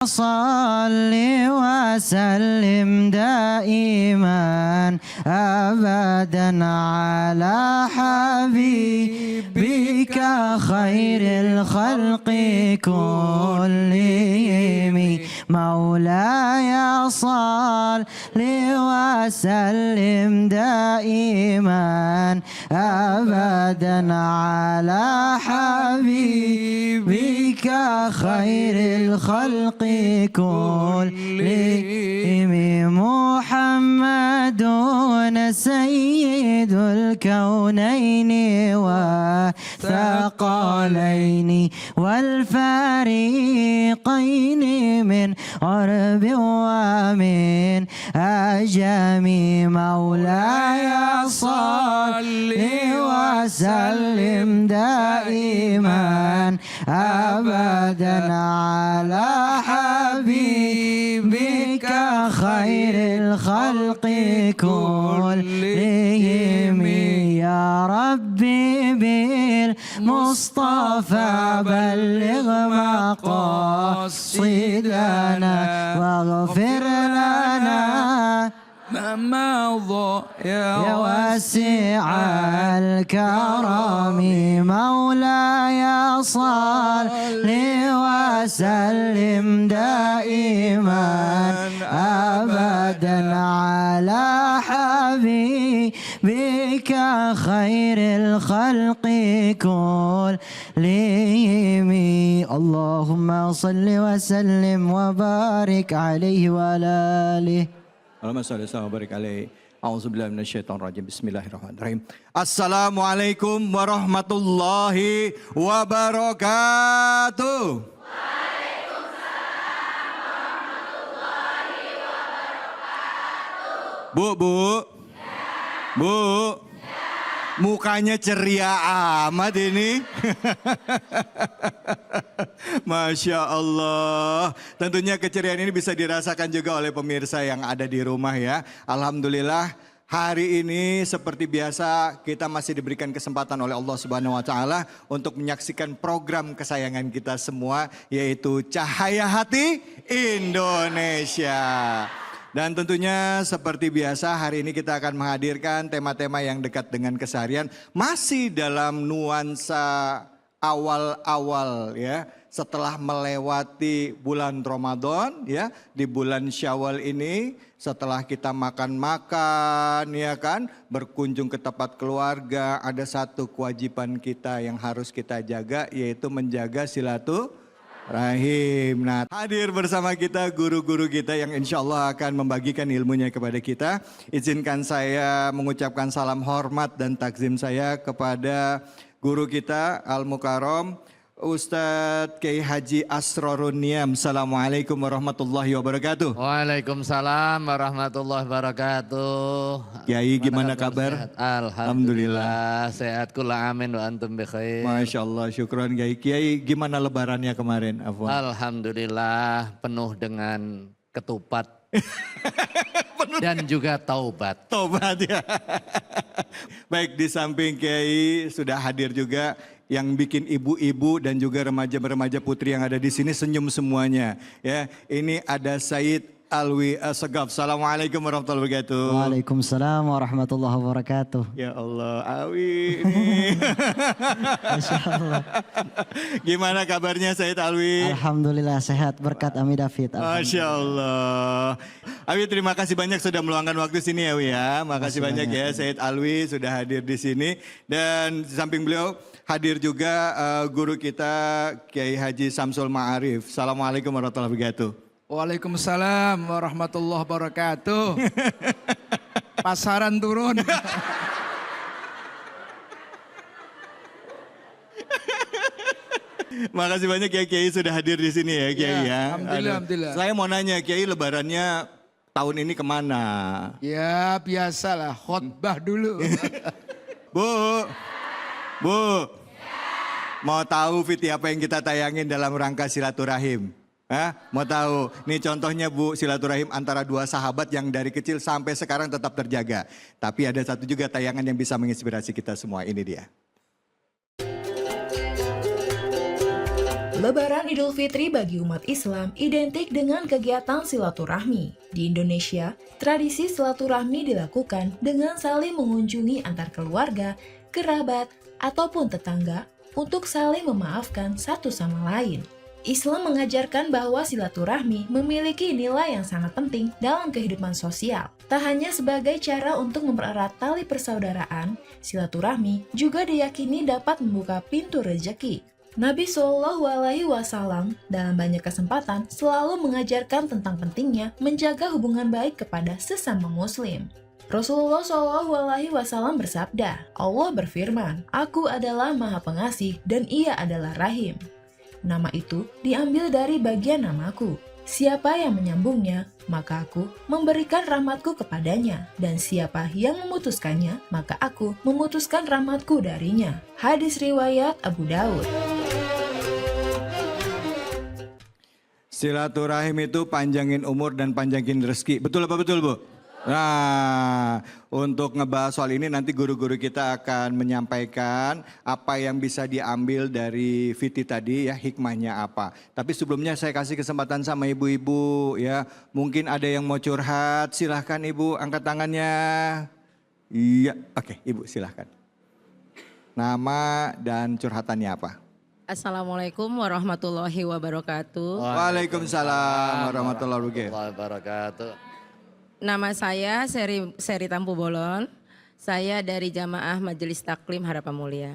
صل وسلم دائما أبدا على حبيبك خير الخلق كلهم مولاي صل وسلم دائما أبدا على حبيبك خير الخلق كلهم محمد سيد الكونين والثقلين والفريقين من عرب ومن أجم مولاي صل وسلم دائما أبدا على حبيبك خير الخلق كلهم يا ربي بالمصطفى بلغ مقاصدنا واغفر لنا ما مضى يا واسع الكرم مولاي صل وسلم دائما أبدا على حبيبك خير الخلق كلهم اللهم صل وسلم وبارك عليه وعلى آله. Allahumma shalli wa barik alaihi. A'udzubillahi minasyaitonir rajim. Bismillahirrahmanirrahim. Assalamualaikum warahmatullahi wabarakatuh. Bu, Bu. Mukanya ceria amat ini. Masya Allah. Tentunya keceriaan ini bisa dirasakan juga oleh pemirsa yang ada di rumah ya. Alhamdulillah hari ini seperti biasa kita masih diberikan kesempatan oleh Allah Subhanahu wa taala untuk menyaksikan program kesayangan kita semua yaitu Cahaya Hati Indonesia. Dan tentunya seperti biasa hari ini kita akan menghadirkan tema-tema yang dekat dengan keseharian. Masih dalam nuansa awal-awal ya. Setelah melewati bulan Ramadan ya. Di bulan Syawal ini setelah kita makan-makan ya kan. Berkunjung ke tempat keluarga. Ada satu kewajiban kita yang harus kita jaga yaitu menjaga silaturahim. Nah, hadir bersama kita guru-guru kita yang insya Allah akan membagikan ilmunya kepada kita. Izinkan saya mengucapkan salam hormat dan takzim saya kepada guru kita Al-Mukarram Ustadz Kiai Haji Asrorun Niam. Assalamualaikum warahmatullahi wabarakatuh. Waalaikumsalam warahmatullahi wabarakatuh. Kiai gimana kabar? Alhamdulillah sehat kula amin wa antum bi khair. Masya Allah syukron Kiai. Kiai gimana lebarannya kemarin? Afwan. Alhamdulillah penuh dengan ketupat dan juga taubat. Taubat ya. Baik, di samping Kiai sudah hadir juga yang bikin ibu-ibu dan juga remaja-remaja putri yang ada di sini senyum semuanya. Ya, ini ada Said Alwi Segaf. Assalamualaikum warahmatullahi wabarakatuh. Waalaikumsalam warahmatullahi wabarakatuh. Ya Allah, Alwi ini. Masya Allah. Gimana kabarnya Said Alwi? Alhamdulillah sehat berkat Ami David. Masya Allah. Alwi terima kasih banyak sudah meluangkan waktu sini ya Wi ya. Makasih banyak ya Said Alwi sudah hadir di sini. Dan di samping beliau hadir juga guru kita Kiai Haji Samsul Ma'arif. Assalamualaikum warahmatullahi wabarakatuh. Waalaikumsalam warahmatullahi wabarakatuh. Pasaran turun. Makasih banyak ya Kiai sudah hadir di sini ya Kiai ya. Alhamdulillah. Saya mau nanya Kiai lebarannya tahun ini kemana? Ya biasalah khotbah dulu. Bu, mau tahu Fiti apa yang kita tayangin dalam rangka silaturahim? Hah? Mau tahu? Nih contohnya Bu, silaturahim antara dua sahabat yang dari kecil sampai sekarang tetap terjaga. Tapi ada satu juga tayangan yang bisa menginspirasi kita semua, ini dia. Lebaran Idul Fitri bagi umat Islam identik dengan kegiatan silaturahmi. Di Indonesia, tradisi silaturahmi dilakukan dengan saling mengunjungi antar keluarga, kerabat, ataupun tetangga untuk saling memaafkan satu sama lain. Islam mengajarkan bahwa silaturahmi memiliki nilai yang sangat penting dalam kehidupan sosial. Tak hanya sebagai cara untuk mempererat tali persaudaraan, silaturahmi juga diyakini dapat membuka pintu rezeki. Nabi Shallallahu Alaihi Wasallam dalam banyak kesempatan selalu mengajarkan tentang pentingnya menjaga hubungan baik kepada sesama Muslim. Rasulullah Shallallahu Alaihi Wasallam bersabda, Allah berfirman, Aku adalah Maha Pengasih dan Ia adalah Rahim. Nama itu diambil dari bagian namaku. Siapa yang menyambungnya, maka aku memberikan rahmatku kepadanya. Dan siapa yang memutuskannya, maka aku memutuskan rahmatku darinya. Hadis riwayat Abu Daud. Silaturahim itu panjangin umur dan panjangin rezeki. Betul apa betul, Bu? Nah, untuk ngebahas soal ini nanti guru-guru kita akan menyampaikan apa yang bisa diambil dari Fiti tadi ya, hikmahnya apa. Tapi sebelumnya saya kasih kesempatan sama ibu-ibu ya. Mungkin ada yang mau curhat, silahkan Ibu angkat tangannya. Iya, oke Ibu silahkan. Nama dan curhatannya apa? Assalamualaikum warahmatullahi wabarakatuh. Waalaikumsalam warahmatullahi wabarakatuh. Nama saya Seri Tampu Bolon. Saya dari Jamaah Majelis Taklim Harapan Mulia.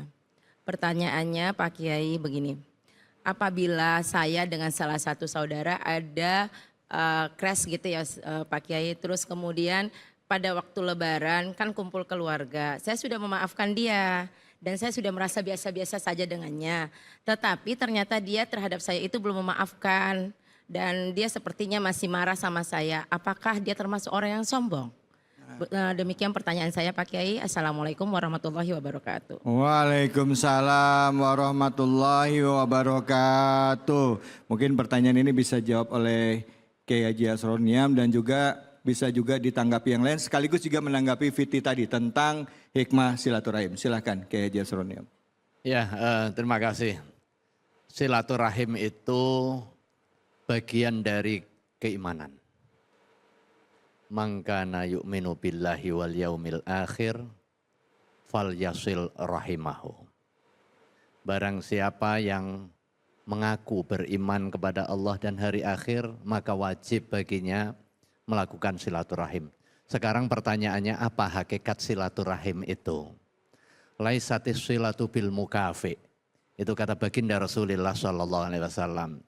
Pertanyaannya Pak Kiai begini. Apabila saya dengan salah satu saudara ada crash gitu ya Pak Kiai. Terus kemudian pada waktu lebaran kan kumpul keluarga. Saya sudah memaafkan dia. Dan saya sudah merasa biasa-biasa saja dengannya. Tetapi ternyata dia terhadap saya itu belum memaafkan. Dan dia sepertinya masih marah sama saya. Apakah dia termasuk orang yang sombong? Demikian pertanyaan saya Pak Kiai. Assalamualaikum warahmatullahi wabarakatuh. Waalaikumsalam warahmatullahi wabarakatuh. Mungkin pertanyaan ini bisa jawab oleh Kiai Haji Asroniam dan juga bisa juga ditanggapi yang lain. Sekaligus juga menanggapi Fiti tadi tentang hikmah silaturahim. Silahkan Kiai Haji Asroniam. Ya, terima kasih. Silaturahim itu bagian dari keimanan. Mangkana yu'minu billahi wal yaumil akhir fal yasil rahimahu. Barang siapa yang mengaku beriman kepada Allah dan hari akhir, maka wajib baginya melakukan silaturahim. Sekarang pertanyaannya, apa hakikat silaturahim itu? Laisatis silatu bil mukafi. Itu kata baginda Rasulullah SAW.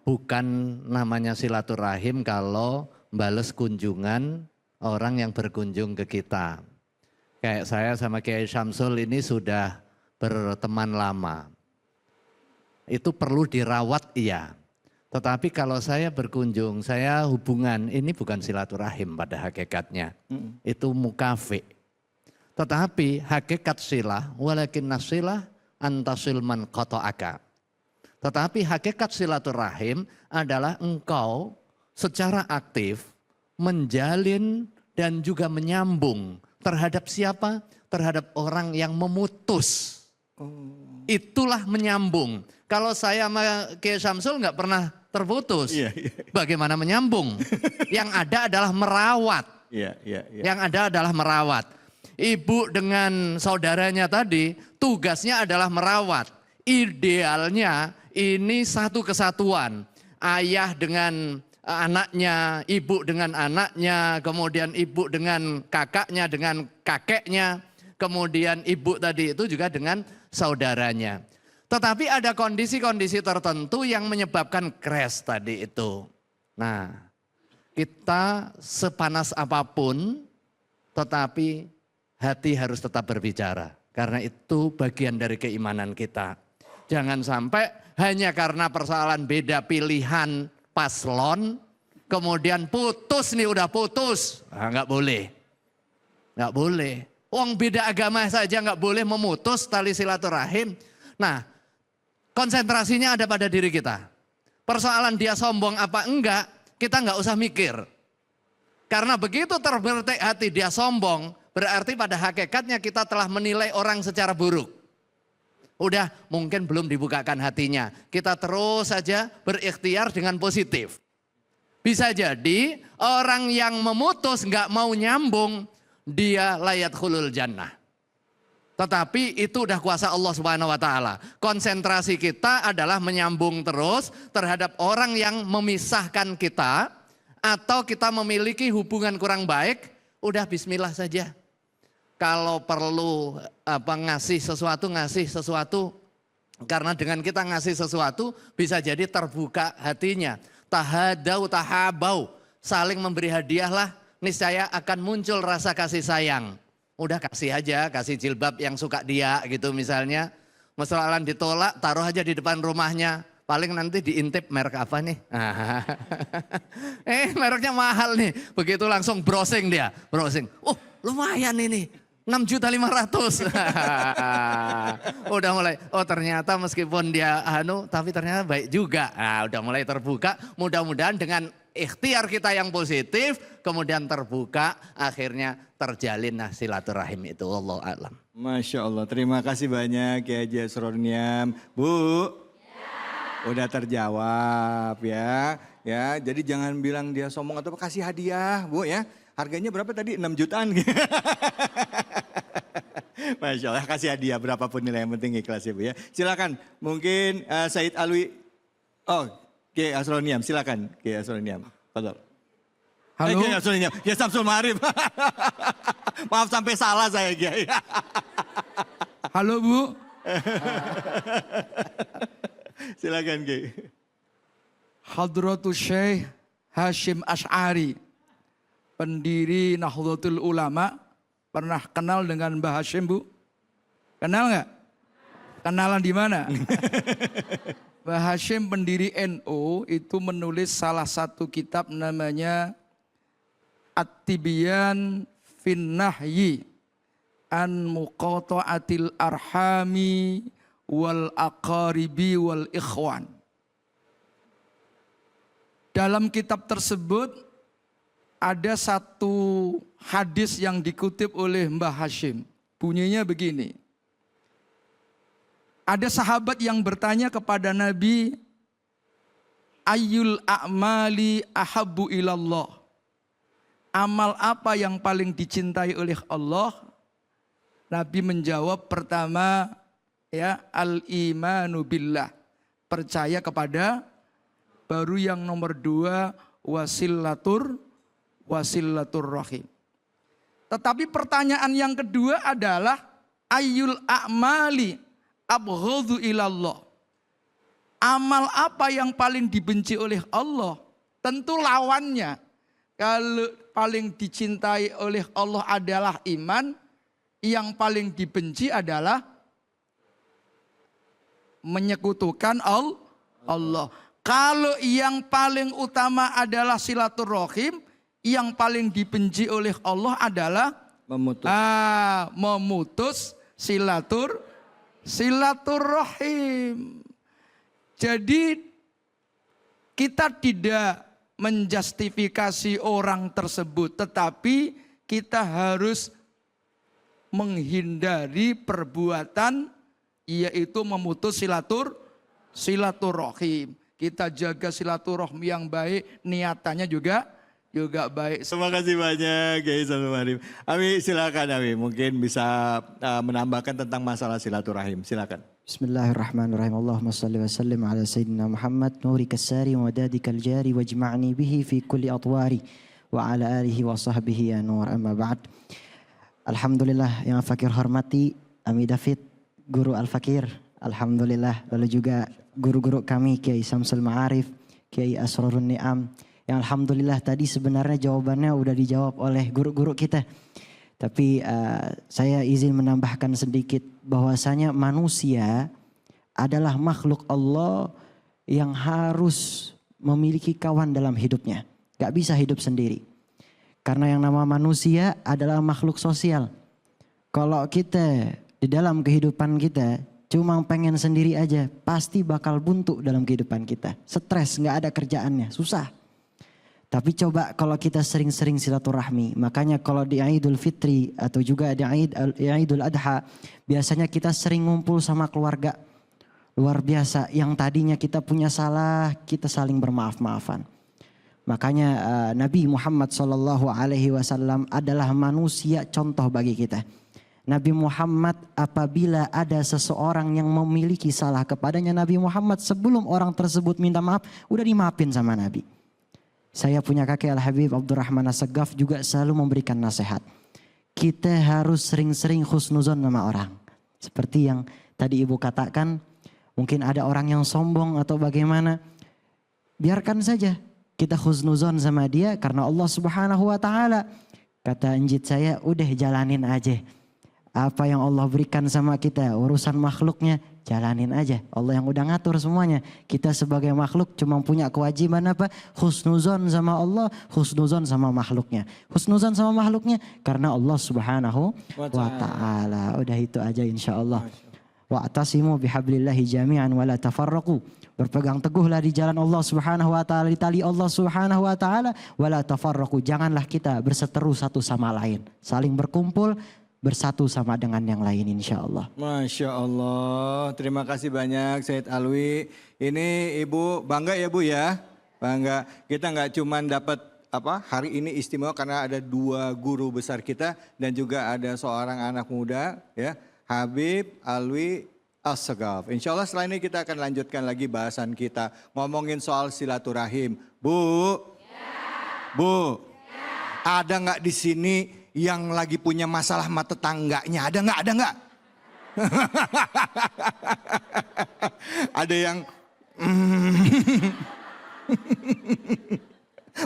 Bukan namanya silaturahim kalau bales kunjungan orang yang berkunjung ke kita. Kayak saya sama Kiai Syamsul ini sudah berteman lama. Itu perlu dirawat iya. Tetapi kalau saya berkunjung, saya hubungan, ini bukan silaturahim pada hakikatnya. Itu mukafi. Tetapi hakikat silah, walakin nasilah antasil man qata'aka. Tetapi hakikat silaturahim adalah engkau secara aktif menjalin dan juga menyambung terhadap siapa? Terhadap orang yang memutus. Itulah menyambung. Kalau saya sama Kiai Syamsul nggak pernah terputus. Bagaimana menyambung? Yang ada adalah merawat. Yang ada adalah merawat. Ibu dengan saudaranya tadi tugasnya adalah merawat. Idealnya ini satu kesatuan. Ayah dengan anaknya, ibu dengan anaknya, kemudian ibu dengan kakaknya, dengan kakeknya, kemudian ibu tadi itu juga dengan saudaranya. Tetapi ada kondisi-kondisi tertentu yang menyebabkan crash tadi itu. Nah, kita sepanas apapun, tetapi hati harus tetap berbicara. Karena itu bagian dari keimanan kita. Jangan sampai hanya karena persoalan beda pilihan paslon, kemudian putus nih udah putus. Nah, nggak boleh. Nggak boleh. Wong beda agama saja nggak boleh memutus tali silaturahim. Nah, konsentrasinya ada pada diri kita. Persoalan dia sombong apa enggak, kita nggak usah mikir. Karena begitu terbetik hati dia sombong, berarti pada hakikatnya kita telah menilai orang secara buruk. Udah mungkin belum dibukakan hatinya. Kita terus saja berikhtiar dengan positif. Bisa jadi orang yang memutus nggak mau nyambung, dia layat khulul jannah. Tetapi itu udah kuasa Allah Subhanahu wa taala. Konsentrasi kita adalah menyambung terus terhadap orang yang memisahkan kita atau kita memiliki hubungan kurang baik, udah bismillah saja. Kalau perlu ngasih sesuatu karena dengan kita ngasih sesuatu bisa jadi terbuka hatinya. Tahadau tahabau, saling memberi hadiahlah, niscaya akan muncul rasa kasih sayang. Udah kasih aja, kasih jilbab yang suka dia gitu misalnya. Misalnya ditolak, taruh aja di depan rumahnya. Paling nanti diintip merek apa nih? Mereknya mahal nih. Begitu langsung browsing dia, browsing. Oh lumayan ini, 6.500.000. Udah mulai, oh ternyata meskipun dia tapi ternyata baik juga. Nah udah mulai terbuka, mudah-mudahan dengan ikhtiar kita yang positif, kemudian terbuka, akhirnya terjalin silaturahim itu. Wallahu a'lam. Masya Allah, terima kasih banyak Kiai Haji Asrorniam. Bu, udah terjawab ya. Ya, jadi jangan bilang dia sombong atau kasih hadiah, Bu ya. Harganya berapa tadi? 6 jutaan. Masya Allah, kasih hadiah berapapun nilai, yang penting ikhlas ya Bu ya. Silakan, mungkin Said Alwi. Oh, Kiai Asrorniam, silakan Kiai Asrorniam. Halo. Kiai Asrorniam, Kiai Samsul Ma'arif. Maaf sampai salah saya Kiai. Halo Bu. Silakan Kiai. Hadratus Syekh Hashim Asy'ari, pendiri Nahdlatul Ulama. Pernah kenal dengan Mbah Hashim Bu? Kenal nggak? Kenalan di mana? Mbah Hashim pendiri NU itu menulis salah satu kitab namanya At-Tibyan fin Nahyi an Muqata'atil Arhami wal Aqaribi wal Ikhwan. Dalam kitab tersebut ada satu hadis yang dikutip oleh Mbah Hashim. Bunyinya begini. Ada sahabat yang bertanya kepada Nabi, ayyul a'mali ahabbu ilallah. Amal apa yang paling dicintai oleh Allah? Nabi menjawab pertama ya al-imanu billah. Percaya kepada, baru yang nomor 2 wasilatur rahim. Tetapi pertanyaan yang kedua adalah ayyul a'mali abghadhu ilallah. Amal apa yang paling dibenci oleh Allah? Tentu lawannya. Kalau paling dicintai oleh Allah adalah iman, yang paling dibenci adalah menyekutukan Allah. Kalau yang paling utama adalah silaturahim, yang paling dibenci oleh Allah adalah memutus silaturahim. Jadi kita tidak menjustifikasi orang tersebut, tetapi kita harus menghindari perbuatan yaitu memutus silaturahim. Kita jaga silaturahmi yang baik, niatannya juga baik. Terima kasih banyak Kiai Samsul Ma'arif. Ami silakan Ami, mungkin bisa menambahkan tentang masalah silaturahim. Silakan. Bismillahirrahmanirrahim. Allahumma salli wa sallim ala Sayyidina Muhammad nuri kasari wa dadikal jari wajma'ni bihi fi kulli atwari wa ala alihi wa sahbihi ya nur amma ba'd. Alhamdulillah yang Fakir hormati Ami David, Guru Al-Fakir. Alhamdulillah, lalu juga guru-guru kami Kiai Samsul Ma'arif, Kiai Asrorun Ni'am. Yang alhamdulillah tadi sebenarnya jawabannya udah dijawab oleh guru-guru kita. Tapi saya izin menambahkan sedikit bahwasanya manusia adalah makhluk Allah yang harus memiliki kawan dalam hidupnya. Gak bisa hidup sendiri. Karena yang nama manusia adalah makhluk sosial. Kalau kita di dalam kehidupan kita cuma pengen sendiri aja, pasti bakal buntu dalam kehidupan kita. Stres, gak ada kerjaannya, susah. Tapi coba kalau kita sering-sering silaturahmi, makanya kalau di Idul Fitri atau juga di Idul Adha, biasanya kita sering ngumpul sama keluarga. Luar biasa, yang tadinya kita punya salah, kita saling bermaaf-maafan. Makanya Nabi Muhammad SAW adalah manusia contoh bagi kita. Nabi Muhammad apabila ada seseorang yang memiliki salah kepadanya, Nabi Muhammad sebelum orang tersebut minta maaf, udah dimaafin sama Nabi. Saya punya kakek Al-Habib Abdurrahman As-Saggaf juga selalu memberikan nasihat. Kita harus sering-sering husnuzon sama orang. Seperti yang tadi ibu katakan, mungkin ada orang yang sombong atau bagaimana. Biarkan saja kita husnuzon sama dia karena Allah Subhanahu wa taala. Kata enjit saya, udah jalanin aja. Apa yang Allah berikan sama kita, urusan makhluknya jalanin aja. Allah yang udah ngatur semuanya. Kita sebagai makhluk cuma punya kewajiban apa? Husnuzon sama Allah, husnuzon sama makhluknya. Husnuzon sama makhluknya karena Allah Subhanahu wa taala. Udah itu aja insyaallah. Wa'tasimu bihablillahi jami'an wa la tafarraqu. Berpegang teguhlah di jalan Allah Subhanahu wa taala, di tali Allah Subhanahu wa taala, wa la tafarraqu. Janganlah kita berseteru satu sama lain. Saling berkumpul, bersatu sama dengan yang lain insyaallah. Masya Allah, terima kasih banyak Said Alwi. Ini Ibu bangga ya Bu ya? Bangga, kita nggak cuman dapat hari ini istimewa karena ada 2 guru besar kita dan juga ada seorang anak muda ya, Habib Alwi As-Saggaf. Insya Allah setelah ini kita akan lanjutkan lagi bahasan kita ngomongin soal silaturahim. Bu, Bu, ada nggak di sini yang lagi punya masalah sama tetangganya? Ada nggak? Ada nggak? Ada yang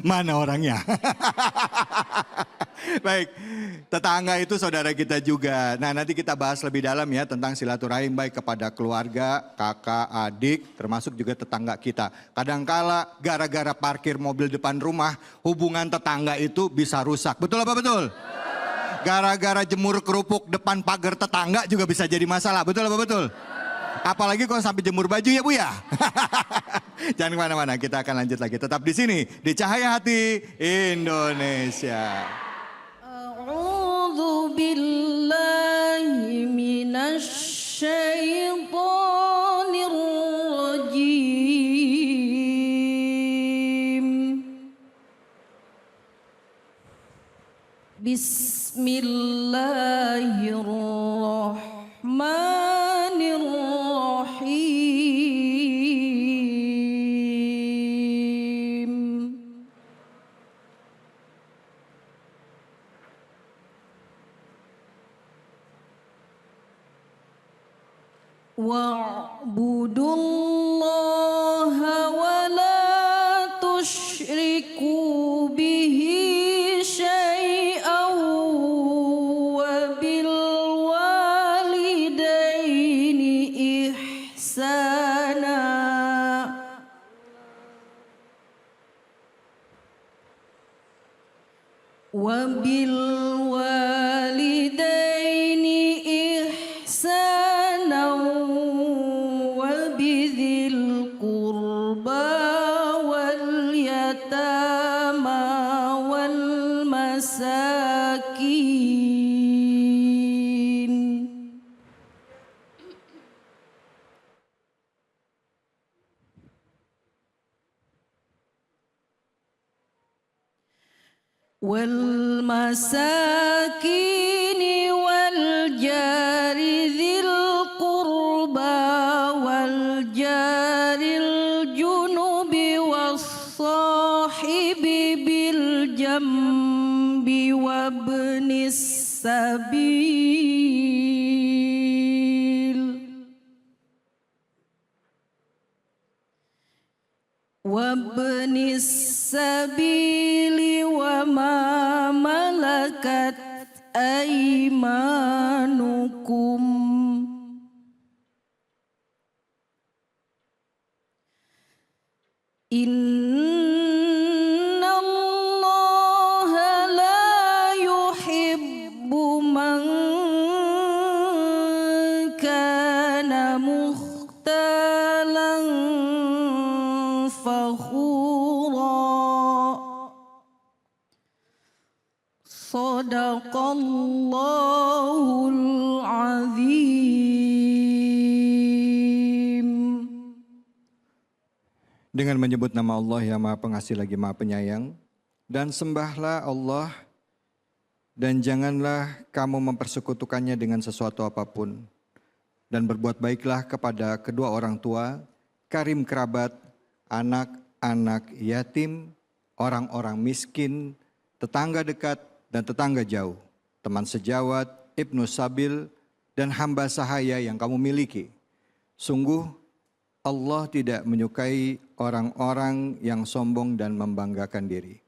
mana orangnya? Baik, tetangga itu saudara kita juga. Nah, nanti kita bahas lebih dalam ya tentang silaturahim baik kepada keluarga, kakak, adik, termasuk juga tetangga kita. Kadangkala gara-gara parkir mobil depan rumah, hubungan tetangga itu bisa rusak. Betul apa betul? Gara-gara jemur kerupuk depan pagar tetangga juga bisa jadi masalah. Betul apa betul? Apalagi kalau sampai jemur baju ya Bu ya. Jangan kemana-mana, kita akan lanjut lagi. Tetap di sini, di Cahaya Hati Indonesia. A'udzu billahi minasy syaithanir rajim. Bismillahirrahmanirrahim. Wa'budullaha wa la tusyriku bihi syai'an wa bil walidaini ihsana. Wa bil walidaini ihsana wa bidhil qurba wal yatama wal masakin. Wal masakini wal jari dzil qurba wal jaril junubi was sahibi bil jambi wabnis sabil. Wabnis sabili wa ma malakat aimanukum. Innallaha la yuhibbu man kana mukhtalan fakhura. Sadaqallahul azim. Dengan menyebut nama Allah yang Maha Pengasih lagi Maha Penyayang, dan sembahlah Allah dan janganlah kamu mempersekutukannya dengan sesuatu apapun, dan berbuat baiklah kepada kedua orang tua, karim kerabat, anak-anak yatim, orang-orang miskin, tetangga dekat dan tetangga jauh, teman sejawat, ibnu sabil, dan hamba sahaya yang kamu miliki. Sungguh Allah tidak menyukai orang-orang yang sombong dan membanggakan diri.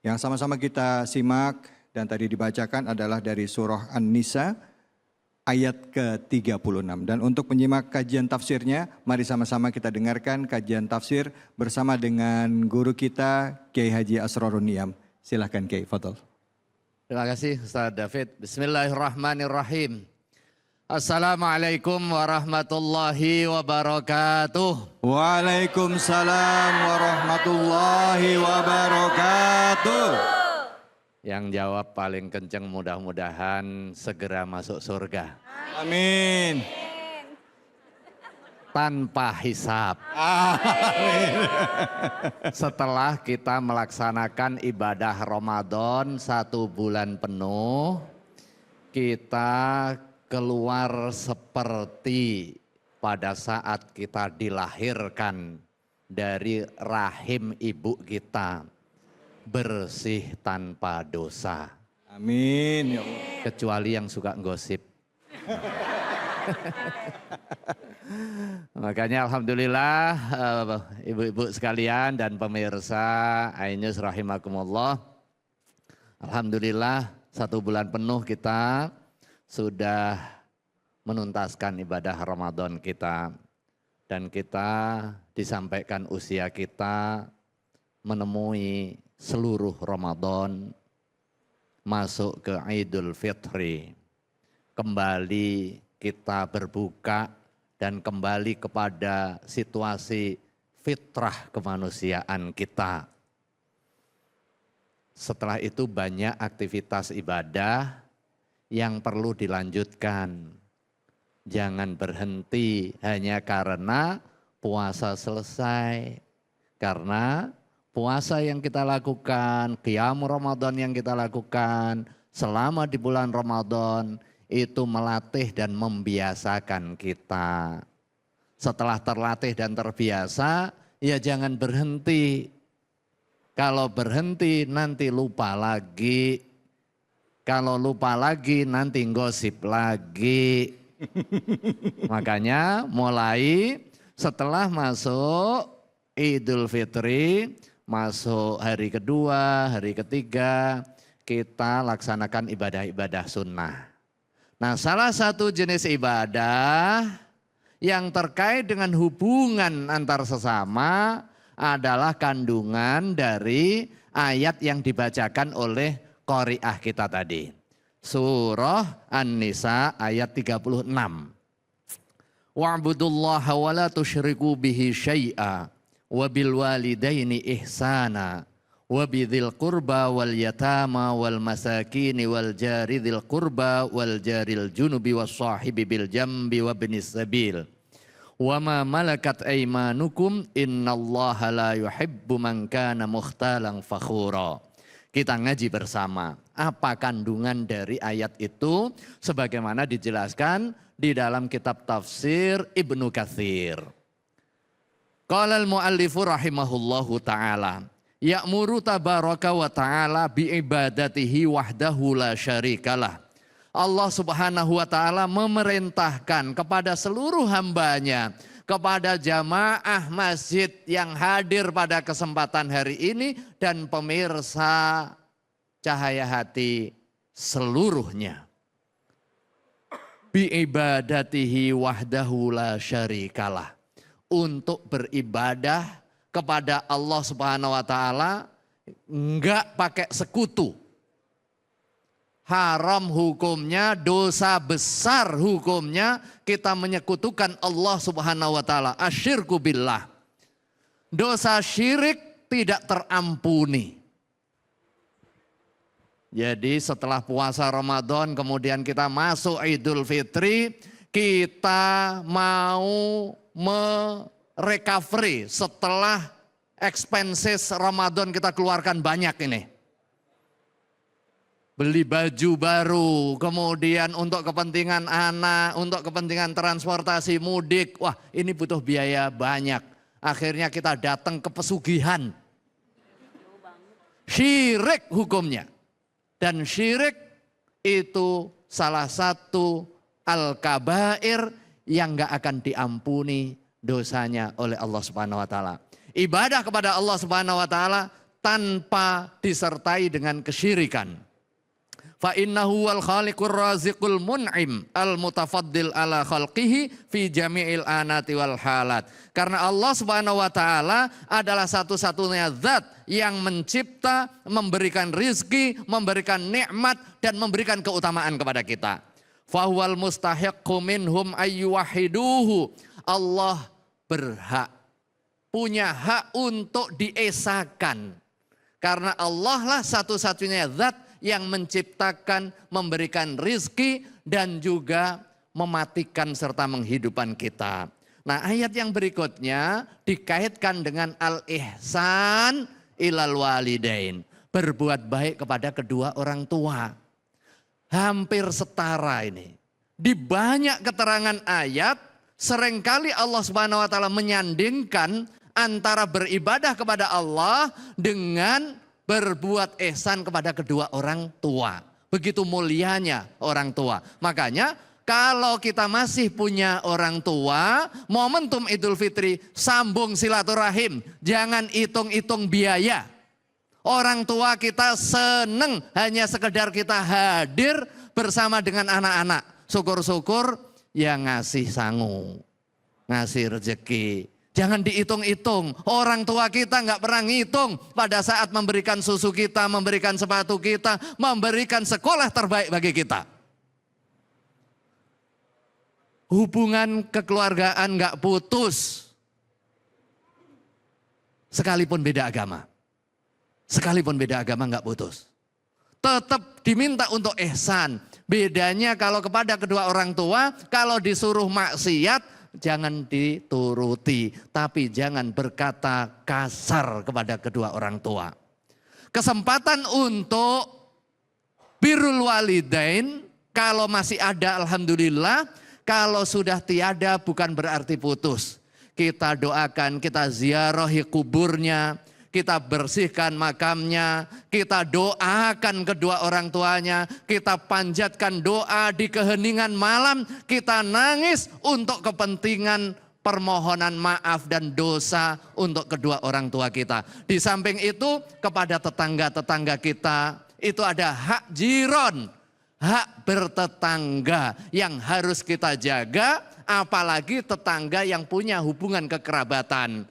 Yang sama-sama kita simak dan tadi dibacakan adalah dari surah An-Nisa ayat ke-36. Dan untuk menyimak kajian tafsirnya, mari sama-sama kita dengarkan kajian tafsir bersama dengan guru kita Kiai Haji Asrorun Niam. Silahkan Kiai, fadhol. Terima kasih Ustaz David. Bismillahirrahmanirrahim. Assalamualaikum warahmatullahi wabarakatuh. Waalaikumsalam warahmatullahi wabarakatuh. Yang jawab paling kenceng mudah-mudahan segera masuk surga. Amin. Tanpa hisab. Setelah kita melaksanakan ibadah Ramadan 1 bulan penuh, kita keluar seperti pada saat kita dilahirkan dari rahim ibu kita, bersih tanpa dosa. Amin ya Allah. Kecuali yang suka gosip. Makanya alhamdulillah ibu-ibu sekalian dan pemirsa Ainus rahimakumullah. Alhamdulillah 1 bulan penuh kita sudah menuntaskan ibadah Ramadan kita. Dan kita disampaikan usia kita menemui seluruh Ramadan masuk ke Idul Fitri. Kembali kita berbuka dan kembali kepada situasi fitrah kemanusiaan kita. Setelah itu banyak aktivitas ibadah yang perlu dilanjutkan. Jangan berhenti hanya karena puasa selesai. Karena puasa yang kita lakukan, qiyam Ramadan yang kita lakukan selama di bulan Ramadan itu melatih dan membiasakan kita. Setelah terlatih dan terbiasa, ya jangan berhenti. Kalau berhenti nanti lupa lagi. Kalau lupa lagi nanti gosip lagi. Makanya mulai setelah masuk Idul Fitri, masuk hari kedua, hari ketiga, kita laksanakan ibadah-ibadah sunnah. Nah, salah satu jenis ibadah yang terkait dengan hubungan antar sesama adalah kandungan dari ayat yang dibacakan oleh qari'ah kita tadi. Surah An-Nisa ayat 36. Wa'budullaha wa la tusyriku bihi syai'a wa bil walidaini ihsana wa bidzil qurba wal yatama wal masakini wal jari dzil qurba wal jaril junubi was sahibi bil jambi wa ibnis sabil wa ma malakat aymanukum innallaha la yuhibbu man kana mukhtalan fakhura. Kita ngaji bersama apa kandungan dari ayat itu sebagaimana dijelaskan di dalam kitab tafsir Ibnu Katsir. Qala al-muallifu rahimahullahu ta'ala ya'muru tabaraka wa ta'ala bi ibadatihi wahdahu la syarikalah. Allah subhanahu wa ta'ala memerintahkan kepada seluruh hambanya, kepada jamaah masjid yang hadir pada kesempatan hari ini dan pemirsa Cahaya Hati seluruhnya. Bi ibadatihi wahdahu la syarikalah. Untuk beribadah kepada Allah Subhanahu wa taala enggak pakai sekutu. Haram hukumnya, dosa besar hukumnya kita menyekutukan Allah Subhanahu wa taala. Asyirku billah. Dosa syirik tidak terampuni. Jadi setelah puasa Ramadan kemudian kita masuk Idul Fitri, kita mau merecovery setelah expenses Ramadan kita keluarkan banyak ini. Beli baju baru, kemudian untuk kepentingan anak, untuk kepentingan transportasi mudik. Wah, ini butuh biaya banyak. Akhirnya kita datang ke pesugihan. Syirik hukumnya. Dan syirik itu salah satu al-kabair yang gak akan diampuni dosanya oleh Allah Subhanahu wa taala. Ibadah kepada Allah Subhanahu wa taala tanpa disertai dengan kesyirikan. Fa innahu wal khaliqur raziqul mun'im al mutafaddil ala khalqihi fi jami'il anati wal halat. Karena Allah Subhanahu wa taala adalah satu-satunya zat yang mencipta, memberikan rizki, memberikan nikmat dan memberikan keutamaan kepada kita. Fa huwal mustahiqqu minhum ayyuwahiduhu. Allah berhak, punya hak untuk diesakan. Karena Allah lah satu-satunya zat yang menciptakan, memberikan rizki dan juga mematikan serta menghidupkan kita. Nah, ayat yang berikutnya dikaitkan dengan al-ihsan ilal walidain. Berbuat baik kepada kedua orang tua. Hampir setara ini. Di banyak keterangan ayat, seringkali Allah Subhanahu wa taala menyandingkan antara beribadah kepada Allah dengan berbuat ihsan kepada kedua orang tua. Begitu mulianya orang tua. Makanya kalau kita masih punya orang tua, momentum Idul Fitri sambung silaturahim. Jangan hitung-hitung biaya. Orang tua kita seneng hanya sekedar kita hadir bersama dengan anak-anak. Syukur-syukur yang ngasih sangu, ngasih rezeki. Jangan dihitung-hitung, orang tua kita nggak pernah ngitung pada saat memberikan susu kita, memberikan sepatu kita, memberikan sekolah terbaik bagi kita. Hubungan kekeluargaan nggak putus, sekalipun beda agama. Sekalipun beda agama nggak putus. Tetap diminta untuk ihsan. Bedanya kalau kepada kedua orang tua, kalau disuruh maksiat, jangan dituruti, tapi jangan berkata kasar kepada kedua orang tua. Kesempatan untuk birrul walidain, kalau masih ada alhamdulillah, kalau sudah tiada bukan berarti putus. Kita doakan, kita ziarahi kuburnya, kita bersihkan makamnya, kita doakan kedua orang tuanya, kita panjatkan doa di keheningan malam, kita nangis untuk kepentingan permohonan maaf dan dosa untuk kedua orang tua kita. Di samping itu kepada tetangga-tetangga kita, itu ada hak jiron, hak bertetangga yang harus kita jaga, apalagi tetangga yang punya hubungan kekerabatan.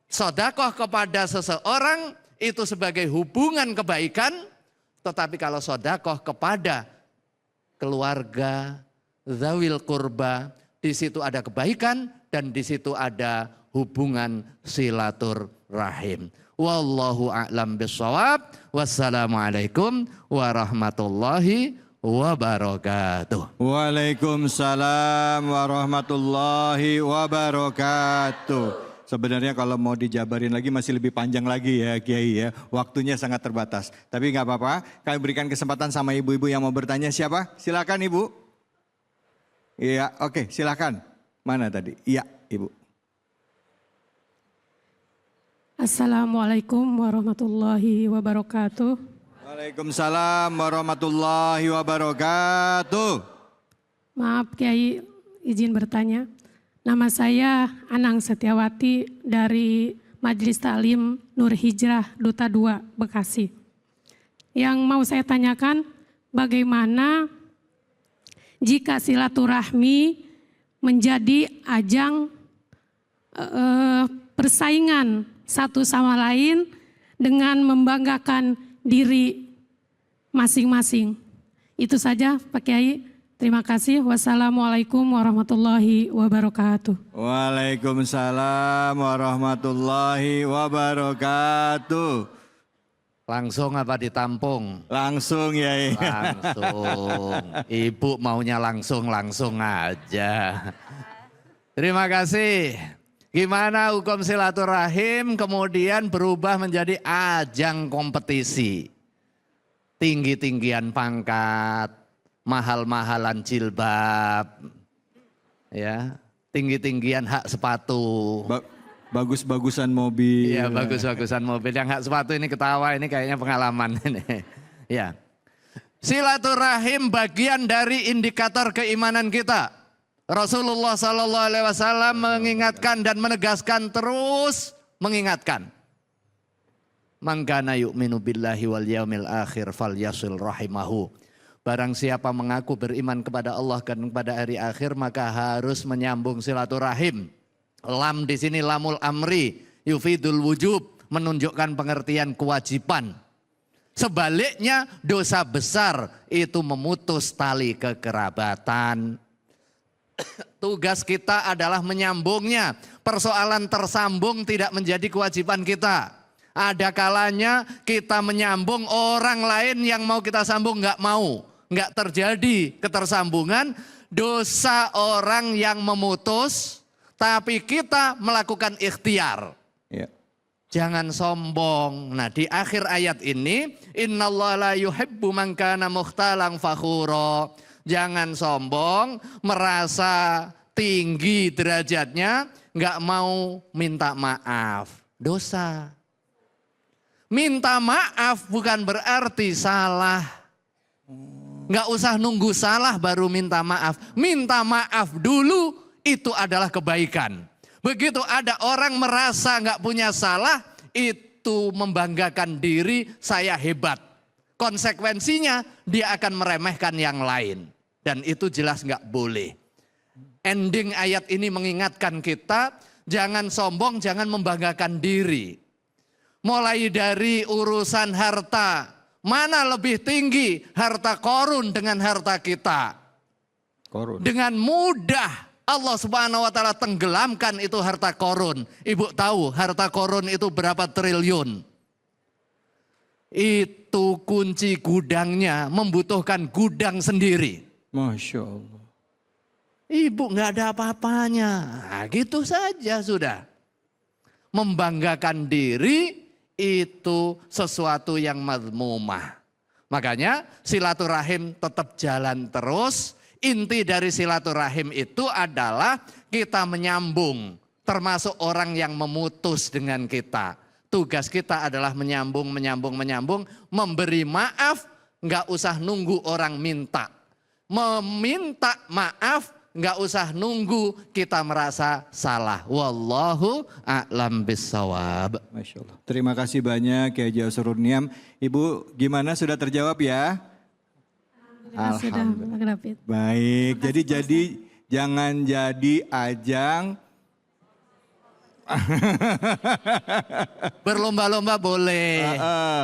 Sedekah kepada seseorang itu sebagai hubungan kebaikan, tetapi kalau sedekah kepada keluarga, zawil kurba, di situ ada kebaikan dan di situ ada hubungan silaturahim. Wallahu a'lam bishawab. Wassalamualaikum warahmatullahi wabarakatuh. Waalaikumsalam warahmatullahi wabarakatuh. Sebenarnya kalau mau dijabarin lagi masih lebih panjang lagi ya Kiai ya. Waktunya sangat terbatas. Tapi nggak apa-apa, kami berikan kesempatan sama ibu-ibu yang mau bertanya. Siapa? Silakan Ibu. Iya, oke, silakan. Mana tadi? Iya, Ibu. Assalamualaikum warahmatullahi wabarakatuh. Waalaikumsalam warahmatullahi wabarakatuh. Maaf Kiai, izin bertanya. Nama saya Anang Setiawati dari Majelis Taklim Nur Hijrah Duta 2 Bekasi. Yang mau saya tanyakan, bagaimana jika silaturahmi menjadi ajang persaingan satu sama lain dengan membanggakan diri masing-masing. Itu saja Pak Kiai. Terima kasih. Wassalamualaikum warahmatullahi wabarakatuh. Waalaikumsalam warahmatullahi wabarakatuh. Langsung apa ditampung? Langsung ya. Langsung. Ibu maunya langsung aja. Terima kasih. Gimana hukum silaturahim kemudian berubah menjadi ajang kompetisi. Tinggi-tinggian pangkat, mahal-mahalan jilbab, ya, tinggi-tinggian hak sepatu. Bagus-bagusan mobil. Iya, bagus-bagusan mobil. Yang hak sepatu ini ketawa, ini kayaknya pengalaman ini. Ya. Silaturahim bagian dari indikator keimanan kita. Rasulullah SAW mengingatkan dan menegaskan, terus mengingatkan. Man kana yu'minu billahi wal yaumil akhir falyasil rahimahu. Barang siapa mengaku beriman kepada Allah dan kepada hari akhir, maka harus menyambung silaturahim. Lam di sini lamul amri, yufidul wujub, menunjukkan pengertian kewajiban. Sebaliknya dosa besar itu memutus tali kekerabatan. Tugas kita adalah menyambungnya. Persoalan tersambung tidak menjadi kewajiban kita. Ada kalanya kita menyambung, orang lain yang mau kita sambung nggak mau. Nggak terjadi ketersambungan. Dosa orang yang memutus, tapi kita melakukan ikhtiar. Ya. Jangan sombong. Nah, di akhir ayat ini, innallaha la yuhibbu man kana mukhtalan fakhura. Jangan sombong, merasa tinggi derajatnya, nggak mau minta maaf. Dosa. Minta maaf bukan berarti salah. Nggak usah nunggu salah baru minta maaf. Minta maaf dulu. Itu adalah kebaikan. Begitu ada orang merasa nggak punya salah, itu membanggakan diri, saya hebat. Konsekuensinya dia akan meremehkan yang lain. Dan itu jelas nggak boleh. Ending ayat ini mengingatkan kita, jangan sombong, jangan membanggakan diri. Mulai dari urusan harta, mana lebih tinggi harta korun dengan harta kita? Korun. Dengan mudah Allah Subhanahu wa taala tenggelamkan itu harta korun. Ibu tahu harta korun itu berapa triliun? Itu kunci gudangnya membutuhkan gudang sendiri. Masya Allah. Ibu nggak ada apa-apanya. Nah, gitu saja sudah. Membanggakan diri itu sesuatu yang mazmumah. Makanya silaturahim tetap jalan terus. Inti dari silaturahim itu adalah kita menyambung, termasuk orang yang memutus dengan kita. Tugas kita adalah menyambung, memberi maaf, nggak usah nunggu orang minta. Meminta maaf, nggak usah nunggu kita merasa salah. Wallahu a'lam bissawab. Masya Allah. Terima kasih banyak Kiai Haji Asrul Niam. Ibu gimana, sudah terjawab ya? Alhamdulillah. Baik, jadi jangan jadi ajang berlomba-lomba boleh,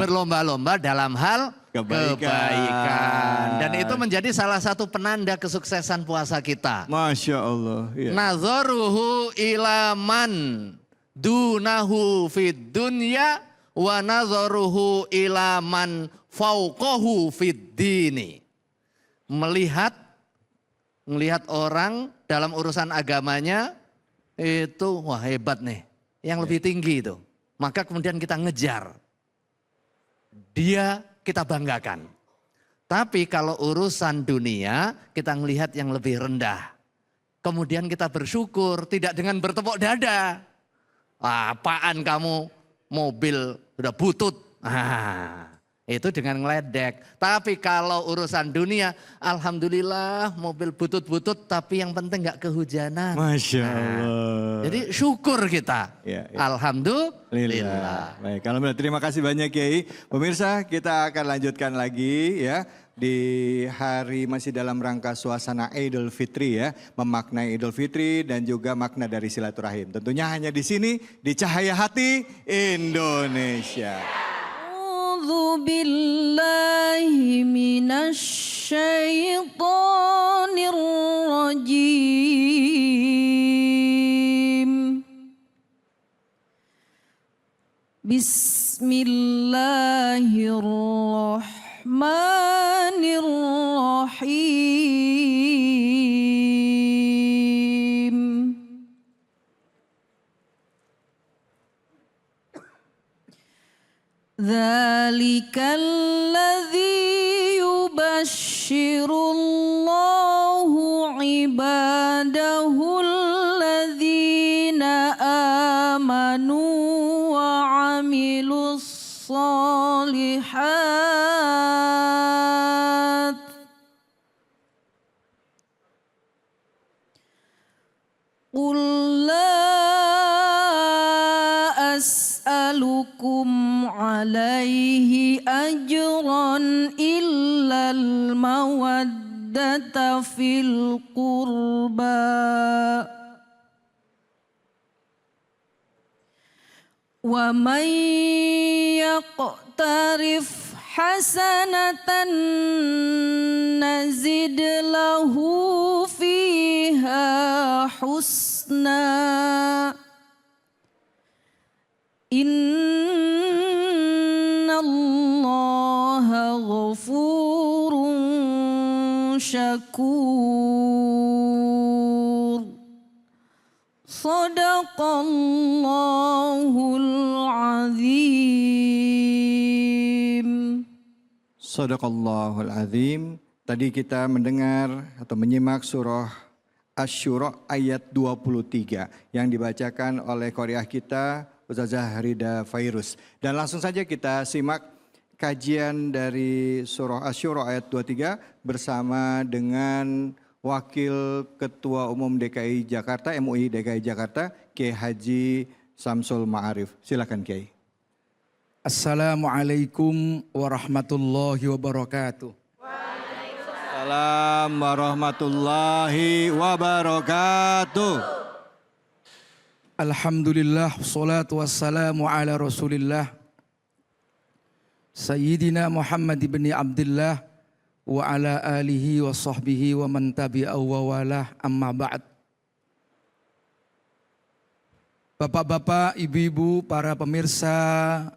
berlomba-lomba dalam hal kebaikan. Dan itu menjadi salah satu penanda kesuksesan puasa kita. Masya Allah. Ya. Nazaruhu ilaman dunahu fid dunya wa nazaruhu ilaman fauqahu fid dini. Melihat orang dalam urusan agamanya itu wah hebat nih, yang lebih tinggi itu. Maka kemudian kita ngejar, dia kita banggakan. Tapi kalau urusan dunia kita melihat yang lebih rendah. Kemudian kita bersyukur, tidak dengan bertepuk dada. Apaan kamu mobil udah butut. Itu dengan ngeledek. Tapi kalau urusan dunia, alhamdulillah mobil butut-butut tapi yang penting gak kehujanan. Masya Allah. Jadi syukur kita. Ya. Alhamdulillah. Baik, alhamdulillah. Terima kasih banyak Kiai. Pemirsa, kita akan lanjutkan lagi ya. Di hari masih dalam rangka suasana Idul Fitri ya. Memaknai Idul Fitri dan juga makna dari silaturahim. Tentunya hanya di sini, di Cahaya Hati Indonesia. أعوذ بالله من الشيطان الرجيم بسم الله الذي يبشر الله عباده الذين آمنوا وعملوا الصالحات قل لا أسألكم عليه أجرا إلا المودة في القربى ومن يقترف حسنة نزد له فيها حسنا إن الله غفور شكور صدق الله العظيم. Sadaqallahul azim. Tadi kita mendengar atau menyimak surah Asy-Syura ayat 23 yang dibacakan oleh qariah kita Ustazah Rida Fairuz. Dan langsung saja kita simak kajian dari surah Asy-Syura ayat 23 bersama dengan Wakil Ketua Umum DKI Jakarta, MUI DKI Jakarta, Kiai Haji Samsul Ma'arif. Silakan Kiai. Assalamualaikum warahmatullahi wabarakatuh. Waalaikumsalam warahmatullahi wabarakatuh. Alhamdulillah, wassalatu wassalamu ala rasulillah Sayyidina Muhammad ibn Abdullah wa ala alihi wa sahbihi wa man tabi'ahu wa walah, amma ba'd. Bapak-bapak, ibu-ibu, para pemirsa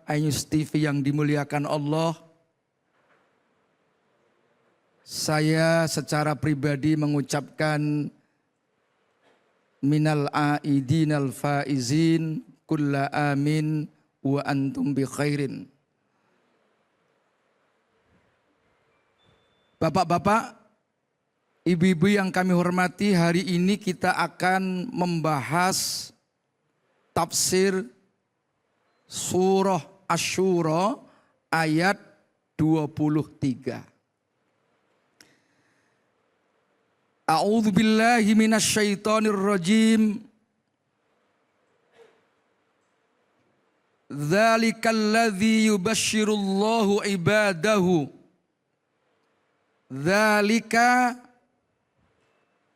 iNews TV yang dimuliakan Allah, saya secara pribadi mengucapkan minal aidin al faizin kulla amin wa antum bi khairin. Bapak-bapak, ibu-ibu yang kami hormati, hari ini kita akan membahas tafsir surah Asy-Syura ayat 23. A'udzu billahi minasy syaithanir rajim. Dzalikal ladzi yubasysyirullahu ibadahu. Dzalika,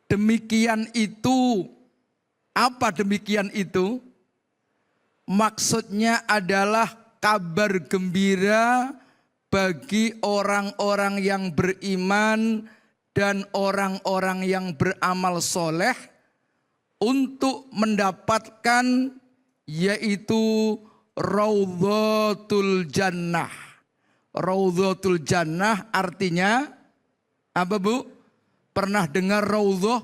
demikian itu. Apa demikian itu? Maksudnya adalah kabar gembira bagi orang-orang yang beriman dan orang-orang yang beramal soleh untuk mendapatkan yaitu Raudhatul Jannah. Raudhatul Jannah artinya apa, Bu? Pernah dengar Raudhah?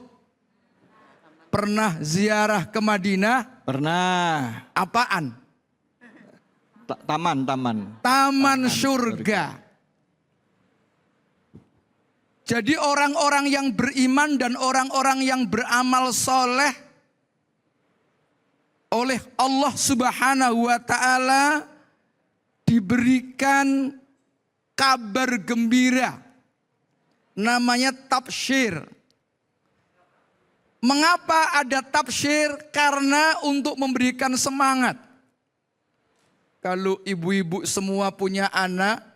Pernah ziarah ke Madinah? Pernah. Apaan? Taman surga. Jadi orang-orang yang beriman dan orang-orang yang beramal soleh oleh Allah Subhanahu wa ta'ala diberikan kabar gembira. Namanya tabsyir. Mengapa ada tabsyir? Karena untuk memberikan semangat. Kalau ibu-ibu semua punya anak,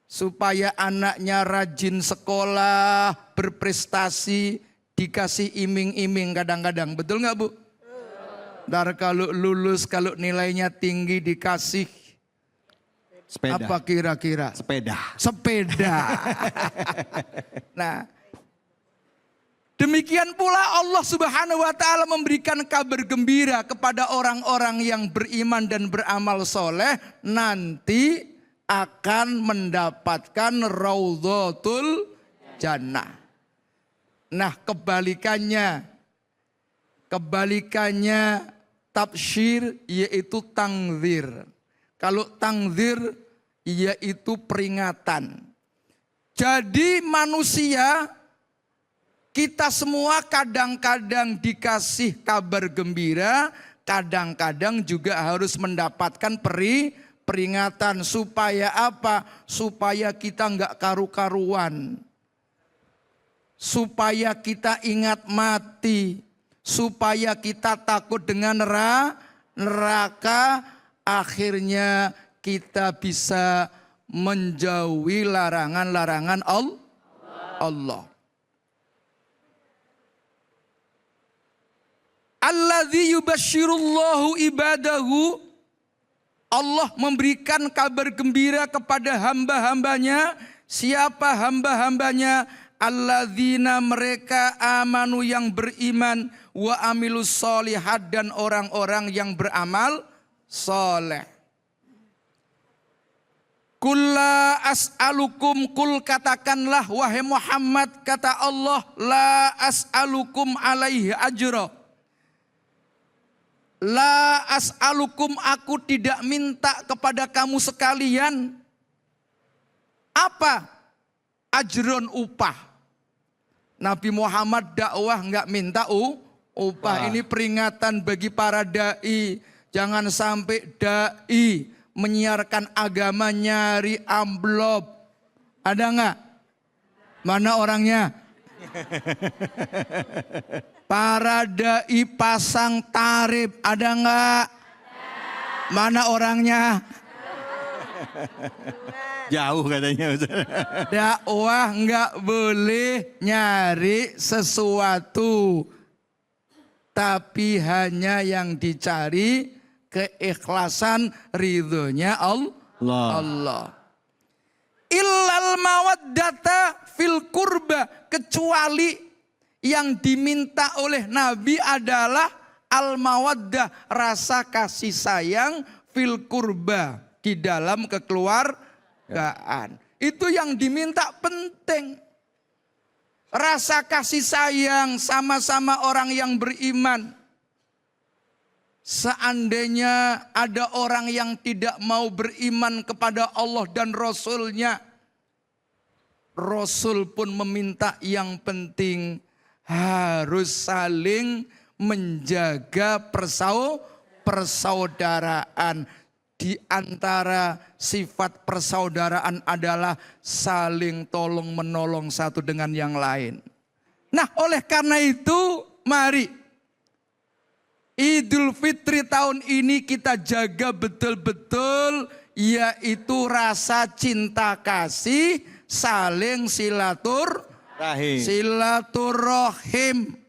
supaya anaknya rajin sekolah, berprestasi, dikasih iming-iming kadang-kadang. Betul nggak, Bu? Ntar kalau lulus, kalau nilainya tinggi dikasih Sepeda. apa kira-kira? Sepeda. Nah, demikian pula Allah Subhanahu wa ta'ala memberikan kabar gembira kepada orang-orang yang beriman dan beramal soleh, nanti akan mendapatkan Raudhatul Jannah. Nah, kebalikannya tabsyir yaitu tangzir. Kalau tangzir yaitu peringatan. Jadi manusia, kita semua kadang-kadang dikasih kabar gembira, kadang-kadang juga harus mendapatkan peringatan. Supaya apa? Supaya kita nggak karu-karuan. Supaya kita ingat mati. Supaya kita takut dengan neraka. Akhirnya kita bisa menjauhi larangan-larangan Allah. Alladzi yubasyirullahu ibadahu. Allah memberikan kabar gembira kepada hamba-hambanya. Siapa hamba-hambanya? Alladzina, mereka amanu yang beriman, wa amilus solihat, dan orang-orang yang beramal soleh. Kulla as'alukum, kul katakanlah wahai Muhammad, kata Allah, la as'alukum alaihi ajra. La as'alukum, aku tidak minta kepada kamu sekalian. Apa? Ajron, upah. Nabi Muhammad dakwah nggak minta upah. Ini peringatan bagi para dai. Jangan sampai dai menyiarkan agama nyari amplop. Ada nggak? Mana orangnya? Para dai pasang tarif, ada nggak? Mana orangnya? Jauh katanya. Dakwah nggak boleh nyari sesuatu, tapi hanya yang dicari keikhlasan, ridhonya Allah. Illal mawaddata fil kurba, kecuali yang diminta oleh Nabi adalah al mawaddah, rasa kasih sayang, fil kurba, di dalam kekeluargaan. Itu yang diminta penting. Rasa kasih sayang sama-sama orang yang beriman. Seandainya ada orang yang tidak mau beriman kepada Allah dan Rasul-Nya, Rasul pun meminta yang penting harus saling menjaga persaudaraan. Di antara sifat persaudaraan adalah saling tolong menolong satu dengan yang lain. Nah, oleh karena itu mari Idul Fitri tahun ini kita jaga betul-betul, yaitu rasa cinta kasih, saling silaturahim,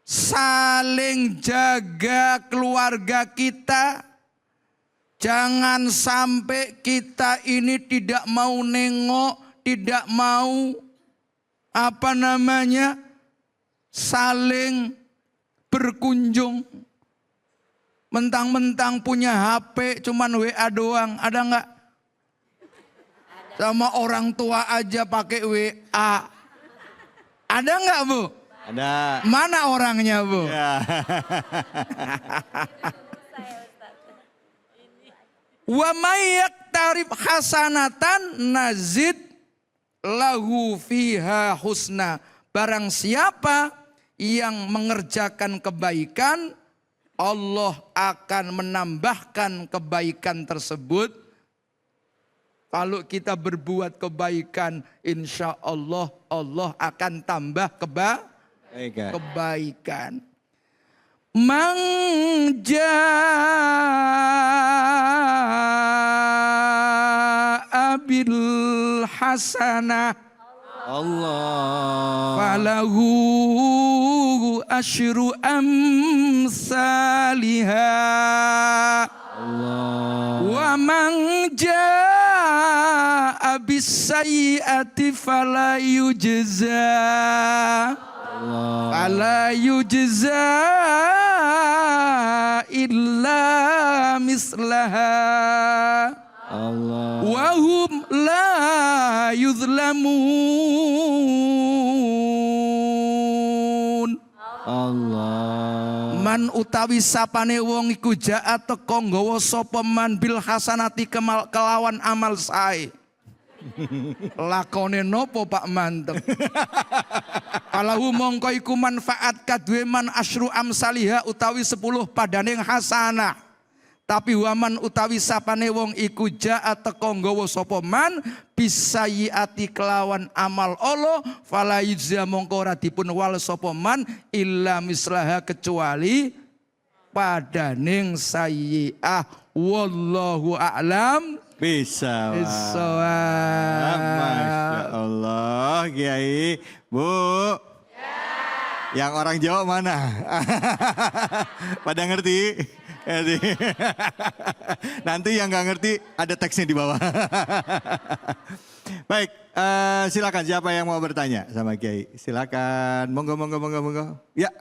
saling jaga keluarga kita. Jangan sampai kita ini tidak mau nengok, tidak mau saling berkunjung. Mentang-mentang punya HP cuman WA doang, ada nggak? Sama orang tua aja pakai WA. Ada nggak, Bu? Ada. Mana orangnya, Bu? Ya. Wa may yaktarib hasanatan nazid lahu fiha husna. Barang siapa yang mengerjakan kebaikan, Allah akan menambahkan kebaikan tersebut. Kalau kita berbuat kebaikan, insya Allah Allah akan tambah kebaikan. Man jaa bil hasanah Allah. falahu asyru amsalihha. Wa man jaa bis sayyi'ati fala yujza illa mislaha. Wa hum la yuzlamun. man utawi sapane wong iku ja'a teka nggawa sapa man bil hasanati kelawan amal sae. Lakone nopo Pak Mantep? Alahu mongko iku manfaat kadue man asyru amsaliha utawi 10 padaning hasanah. Tapi waman utawi sapane wong iku ja'a teka nggawa sapa man bisayiati kelawan amal Allah fala yujza mongko ora dipun wal sapa man illa mislaha kecuali padaning sayyi'ah. Wallahu a'lam. Bisa. Bisawab. Masya Allah, Kiai. Bu. Yang orang Jawa mana? Pada ngerti? Nanti yang nggak ngerti ada teksnya di bawah. Baik, silakan siapa yang mau bertanya sama Kiai? Silakan, monggo. Ya.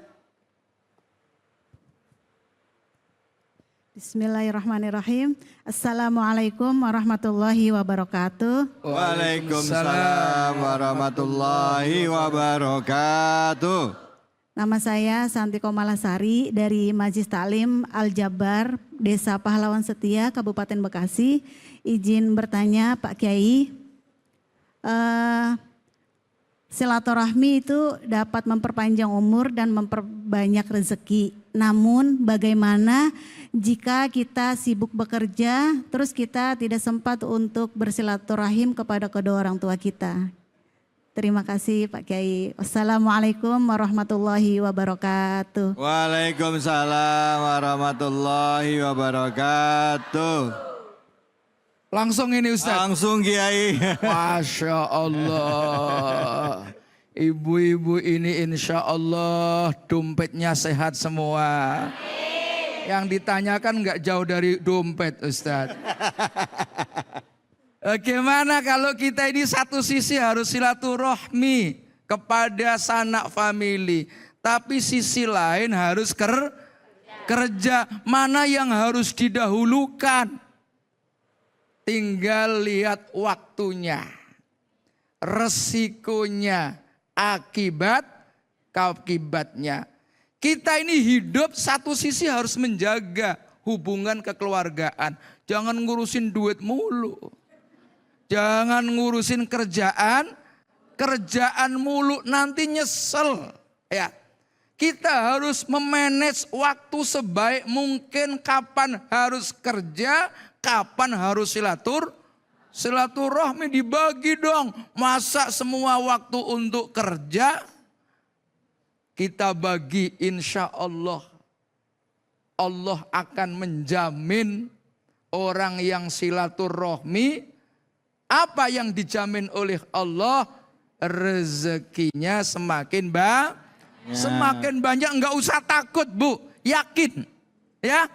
Bismillahirrahmanirrahim. Assalamualaikum warahmatullahi wabarakatuh. Waalaikumsalam warahmatullahi wabarakatuh. Nama saya Santi Komalasari dari Majlis Taklim Al-Jabar, Desa Pahlawan Setia, Kabupaten Bekasi. Izin bertanya Pak Kiai, silaturahmi itu dapat memperpanjang umur dan memperbanyak rezeki. Namun bagaimana jika kita sibuk bekerja, terus kita tidak sempat untuk bersilaturahim kepada kedua orang tua kita? Terima kasih Pak Kiai. Wassalamualaikum warahmatullahi wabarakatuh. Waalaikumsalam warahmatullahi wabarakatuh. Langsung ini Ustaz. Langsung Kiai. Masya Allah. Ibu-ibu ini insya Allah dompetnya sehat semua. Yang ditanyakan nggak jauh dari dompet Ustaz. Bagaimana kalau kita ini satu sisi harus silaturahmi kepada sanak famili. Tapi sisi lain harus kerja. Mana yang harus didahulukan? Tinggal lihat waktunya, resikonya, akibatnya. Kita ini hidup satu sisi harus menjaga hubungan kekeluargaan. Jangan ngurusin duit mulu. Jangan ngurusin kerjaan mulu nanti nyesel. Ya. Kita harus memanage waktu sebaik mungkin, kapan harus kerja, kapan harus silaturahmi dibagi dong. Masa semua waktu untuk kerja kita bagi, insya Allah. Allah akan menjamin orang yang silaturahmi. Apa yang dijamin oleh Allah? Rezekinya semakin semakin banyak. Enggak usah takut Bu, yakin ya.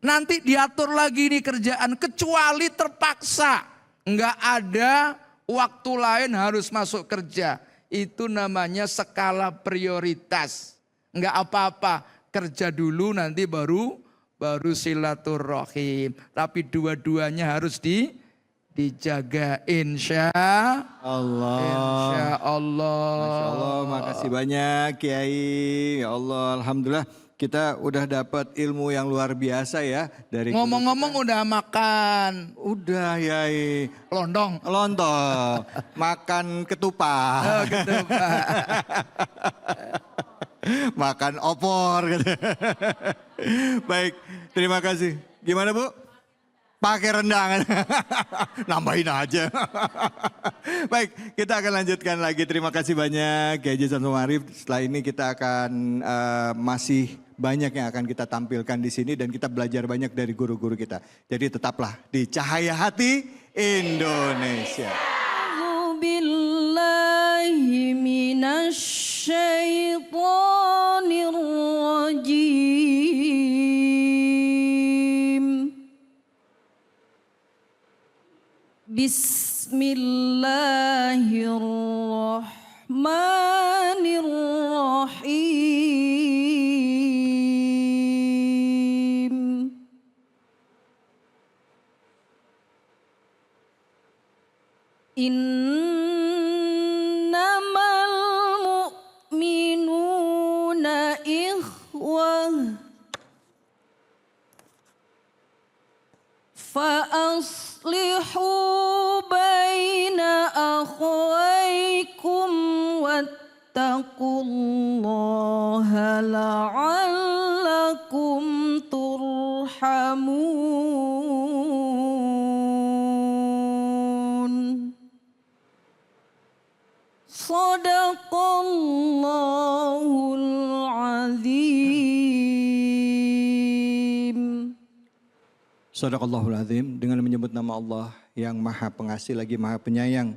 Nanti diatur lagi nih kerjaan, kecuali terpaksa. Enggak ada waktu lain harus masuk kerja. Itu namanya skala prioritas. Enggak apa-apa, kerja dulu nanti baru silaturahim. Tapi dua-duanya harus dijaga insya Allah. Insya Allah. Masya Allah, makasih banyak Kiai. Ya Allah, alhamdulillah. Kita udah dapat ilmu yang luar biasa ya dari. Ngomong-ngomong udah makan. Udah Yai. Lontong. Makan ketupat. Oh, ketupat. Makan opor. Baik, terima kasih. Gimana Bu? Pakai rendang. Nambahin aja. Baik, kita akan lanjutkan lagi. Terima kasih banyak Kiai Haji Samsul Ma'arif. Setelah ini kita akan masih banyak yang akan kita tampilkan di sini dan kita belajar banyak dari guru-guru kita. Jadi tetaplah di Cahaya Hati Indonesia. Billahi minasyaitonir rajim. Bismillahirrahmanirrahim. Innamal mu'minuna ikhwatun Sadaqallahul azim. Sadaqallahul azim, dengan menyebut nama Allah yang Maha Pengasih lagi Maha Penyayang.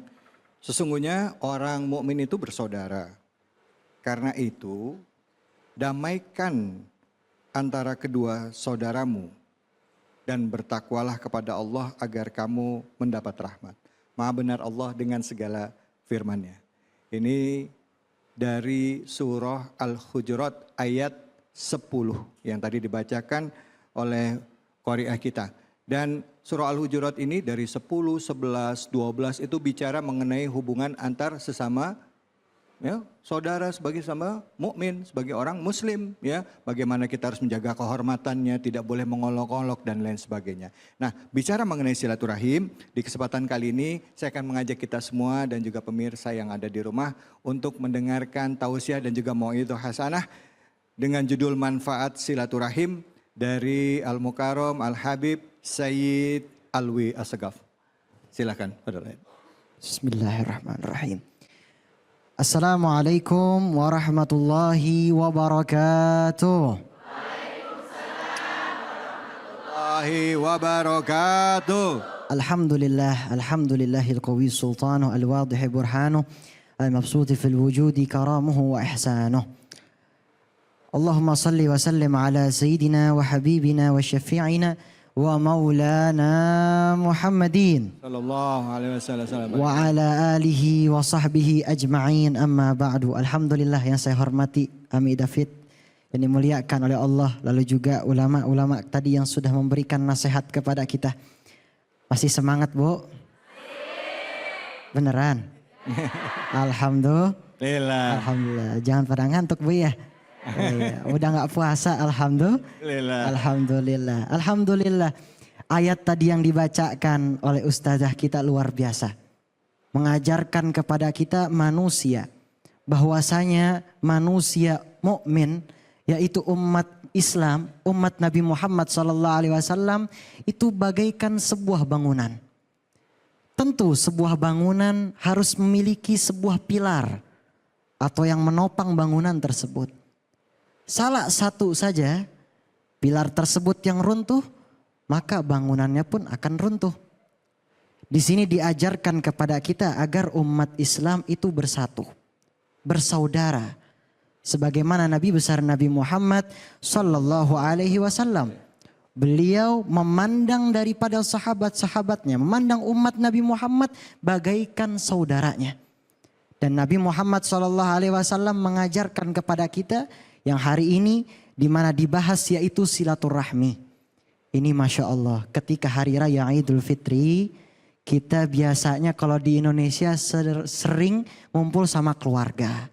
Sesungguhnya orang mukmin itu bersaudara. Karena itu, damaikan antara kedua saudaramu dan bertakwalah kepada Allah agar kamu mendapat rahmat. Maha benar Allah dengan segala firman-Nya. Ini dari surah Al-Hujurat ayat 10 yang tadi dibacakan oleh qari'ah kita. Dan surah Al-Hujurat ini dari 10, 11, 12 itu bicara mengenai hubungan antar sesama ya, saudara sebagai sama mukmin, sebagai orang muslim ya, bagaimana kita harus menjaga kehormatannya, tidak boleh mengolok-olok dan lain sebagainya. Nah, bicara mengenai silaturahim, di kesempatan kali ini saya akan mengajak kita semua dan juga pemirsa yang ada di rumah untuk mendengarkan tausiah dan juga mau'idhah hasanah dengan judul manfaat silaturahim dari Al-Mukarram Al-Habib Sayyid Alwi Assegaf. Silakan, Pak. Bismillahirrahmanirrahim. Assalamualaikum warahmatullahi wabarakatuh. Warahmatullahi wabarakatuh. Alhamdulillahil qawi sultanuh al-wadih burhanuh al-mabsuti fil wujudi karamuhu wa ihsanuh. Allahumma salli wa sallim ala sayyidina wa habibina wa syafi'ina wa maulana Muhammadin Sallallahu alaihi wasallam. wa ala alihi wa sahbihi ajma'in, amma ba'du. Alhamdulillah yang saya hormati Ami David yang dimuliakan oleh Allah, lalu juga ulama-ulama tadi yang sudah memberikan nasihat kepada kita. Masih semangat, Bu? Beneran? Alhamdulillah. Alhamdulillah. Jangan pada ngantuk, Bu ya. Iya, udah nggak puasa, alhamdulillah. Alhamdulillah. Ayat tadi yang dibacakan oleh ustazah kita luar biasa. Mengajarkan kepada kita manusia, bahwasanya manusia mukmin, yaitu umat Islam, umat Nabi Muhammad SAW, itu bagaikan sebuah bangunan. Tentu sebuah bangunan harus memiliki sebuah pilar atau yang menopang bangunan tersebut. Salah satu saja pilar tersebut yang runtuh, maka bangunannya pun akan runtuh. Di sini diajarkan kepada kita agar umat Islam itu bersatu, bersaudara. Sebagaimana Nabi besar Nabi Muhammad sallallahu alaihi wasallam, beliau memandang daripada sahabat-sahabatnya, memandang umat Nabi Muhammad bagaikan saudaranya. Dan Nabi Muhammad sallallahu alaihi wasallam mengajarkan kepada kita yang hari ini di mana dibahas yaitu silaturahmi. Ini Masya Allah, ketika hari raya Idul Fitri, kita biasanya kalau di Indonesia sering ngumpul sama keluarga.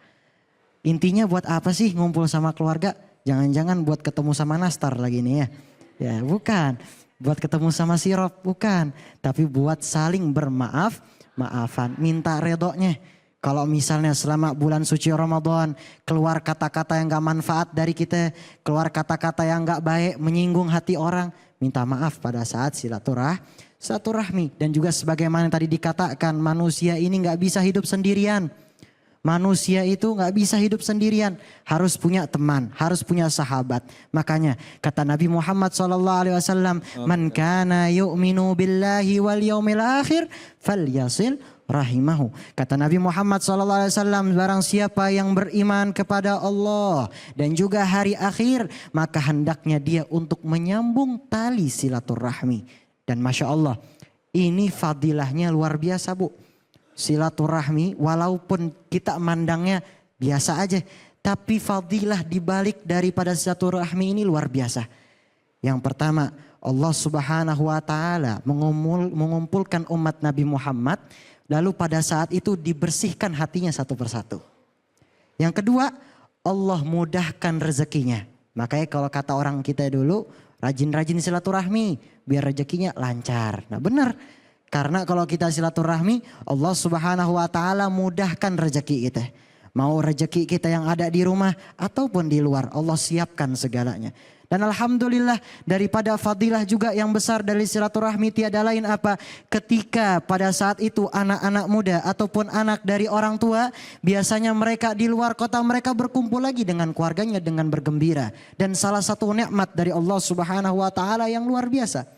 Intinya buat apa sih ngumpul sama keluarga? Jangan-jangan buat ketemu sama nastar lagi nih ya. Ya bukan, buat ketemu sama sirop, bukan. Tapi buat saling bermaaf-maafan, minta redonya. Kalau misalnya selama bulan suci Ramadan keluar kata-kata yang gak manfaat dari kita, keluar kata-kata yang gak baik, menyinggung hati orang, minta maaf pada saat silaturahmi. Dan juga sebagaimana tadi dikatakan, manusia ini gak bisa hidup sendirian. Manusia itu gak bisa hidup sendirian, harus punya teman, harus punya sahabat. Makanya kata Nabi Muhammad SAW, man kana yu'minu billahi wal yaumil akhir falyasil rahimahu. Kata Nabi Muhammad SAW, barang siapa yang beriman kepada Allah dan juga hari akhir, maka hendaknya dia untuk menyambung tali silaturahmi. Dan Masya Allah, ini fadilahnya luar biasa, Bu. Silaturahmi walaupun kita mandangnya biasa aja, tapi fadilah dibalik daripada silaturahmi ini luar biasa. Yang pertama, Allah Subhanahu wa taala mengumpulkan umat Nabi Muhammad, lalu pada saat itu dibersihkan hatinya satu persatu. Yang kedua, Allah mudahkan rezekinya. Makanya kalau kata orang kita dulu, rajin-rajin silaturahmi biar rezekinya lancar. Nah benar, karena kalau kita silaturahmi, Allah Subhanahu wa taala mudahkan rezeki kita. Mau rezeki kita yang ada di rumah ataupun di luar, Allah siapkan segalanya. Dan alhamdulillah daripada fadilah juga yang besar dari silaturahmi tiada lain apa? Ketika pada saat itu anak-anak muda ataupun anak dari orang tua, biasanya mereka di luar kota mereka berkumpul lagi dengan keluarganya dengan bergembira. Dan salah satu nikmat dari Allah Subhanahu wa taala yang luar biasa.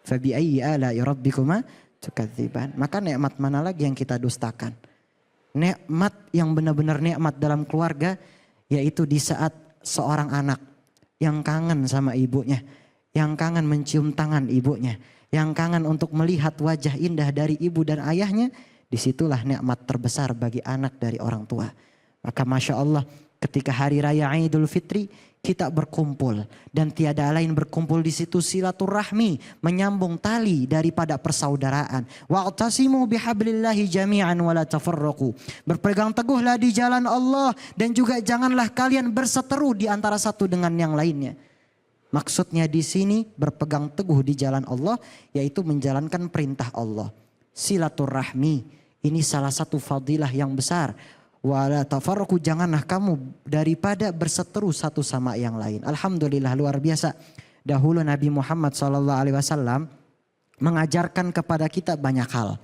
Fabi ayyi ala'i rabbikuma tukadziban. Maka nikmat mana lagi yang kita dustakan? Nikmat yang benar-benar nikmat dalam keluarga, yaitu di saat seorang anak yang kangen sama ibunya, yang kangen mencium tangan ibunya, yang kangen untuk melihat wajah indah dari ibu dan ayahnya, disitulah nikmat terbesar bagi anak dari orang tua. Maka Masya Allah ketika hari raya Idul Fitri kita berkumpul dan tiada lain berkumpul di situ silaturahmi, menyambung tali daripada persaudaraan. Wa'tasimu bihablillahi jami'an wa la tafarraqu. Berpegang teguhlah di jalan Allah dan juga janganlah kalian berseteru di antara satu dengan yang lainnya. Maksudnya di sini berpegang teguh di jalan Allah yaitu menjalankan perintah Allah. Silaturahmi ini salah satu fadilah yang besar. Wala tafarraqu, janganlah kamu daripada berseteru satu sama yang lain. Alhamdulillah luar biasa. Dahulu Nabi Muhammad SAW mengajarkan kepada kita banyak hal.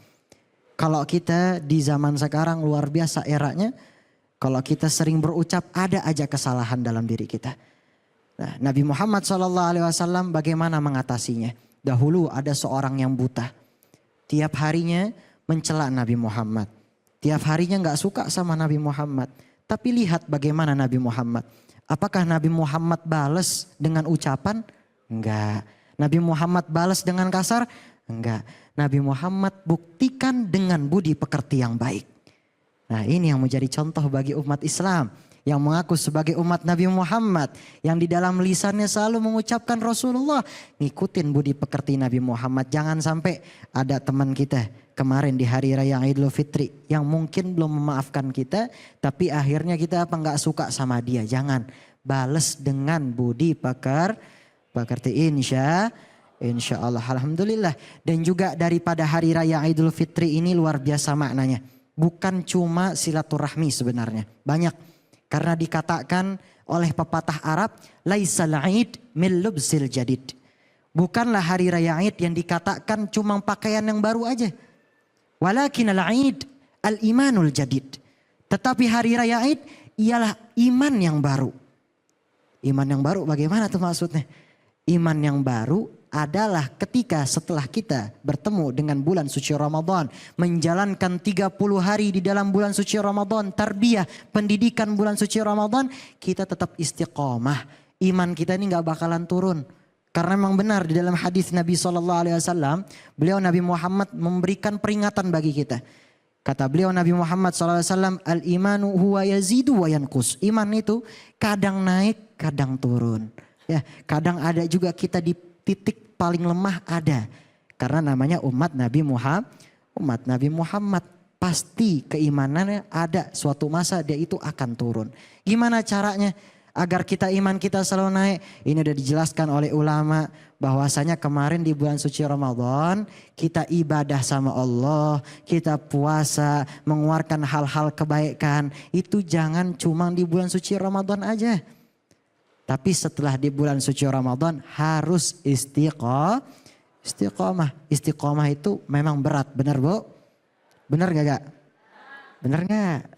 Kalau kita di zaman sekarang luar biasa eranya, kalau kita sering berucap ada aja kesalahan dalam diri kita. Nah, Nabi Muhammad SAW bagaimana mengatasinya? Dahulu ada seorang yang buta. Tiap harinya mencela Nabi Muhammad. Tiap harinya gak suka sama Nabi Muhammad. Tapi lihat bagaimana Nabi Muhammad. Apakah Nabi Muhammad balas dengan ucapan? Enggak. Nabi Muhammad balas dengan kasar? Enggak. Nabi Muhammad buktikan dengan budi pekerti yang baik. Nah ini yang menjadi contoh bagi umat Islam. Yang mengaku sebagai umat Nabi Muhammad. Yang di dalam lisannya selalu mengucapkan Rasulullah. Ngikutin budi pekerti Nabi Muhammad. Jangan sampai ada teman kita kemarin di hari raya Idul Fitri yang mungkin belum memaafkan kita, tapi akhirnya kita gak suka sama dia. Jangan, bales dengan budi pekerti insya Allah. Alhamdulillah. Dan juga daripada hari raya Idul Fitri ini luar biasa maknanya. Bukan cuma silaturahmi sebenarnya, banyak. Karena dikatakan oleh pepatah Arab, laisal Aid min lubsil jadid. Bukanlah hari raya Id yang dikatakan cuma pakaian yang baru aja. Walakin al-Aid al-imanul jadid. Tetapi hari raya Id ialah iman yang baru. Iman yang baru bagaimana tuh maksudnya? Iman yang baru adalah ketika setelah kita bertemu dengan bulan suci Ramadan. Menjalankan 30 hari di dalam bulan suci Ramadan. Tarbiyah, pendidikan bulan suci Ramadan. Kita tetap istiqomah. Iman kita ini gak bakalan turun. Karena memang benar di dalam hadis Nabi SAW, beliau Nabi Muhammad memberikan peringatan bagi kita. Kata beliau Nabi Muhammad SAW, al-imanu huwa yazidu wa yanqus. Iman itu kadang naik, kadang turun. Ya, kadang ada juga kita di titik paling lemah ada. Karena namanya umat Nabi Muhammad. Pasti keimanannya ada suatu masa dia itu akan turun. Gimana caranya? Agar kita iman kita selalu naik. Ini udah dijelaskan oleh ulama bahwasanya kemarin di bulan suci Ramadan kita ibadah sama Allah, kita puasa, mengeluarkan hal-hal kebaikan. Itu jangan cuma di bulan suci Ramadan aja. Tapi setelah di bulan suci Ramadan harus istiqomah. Istiqomah itu memang berat, benar Bu? Benar gak? Benar gak?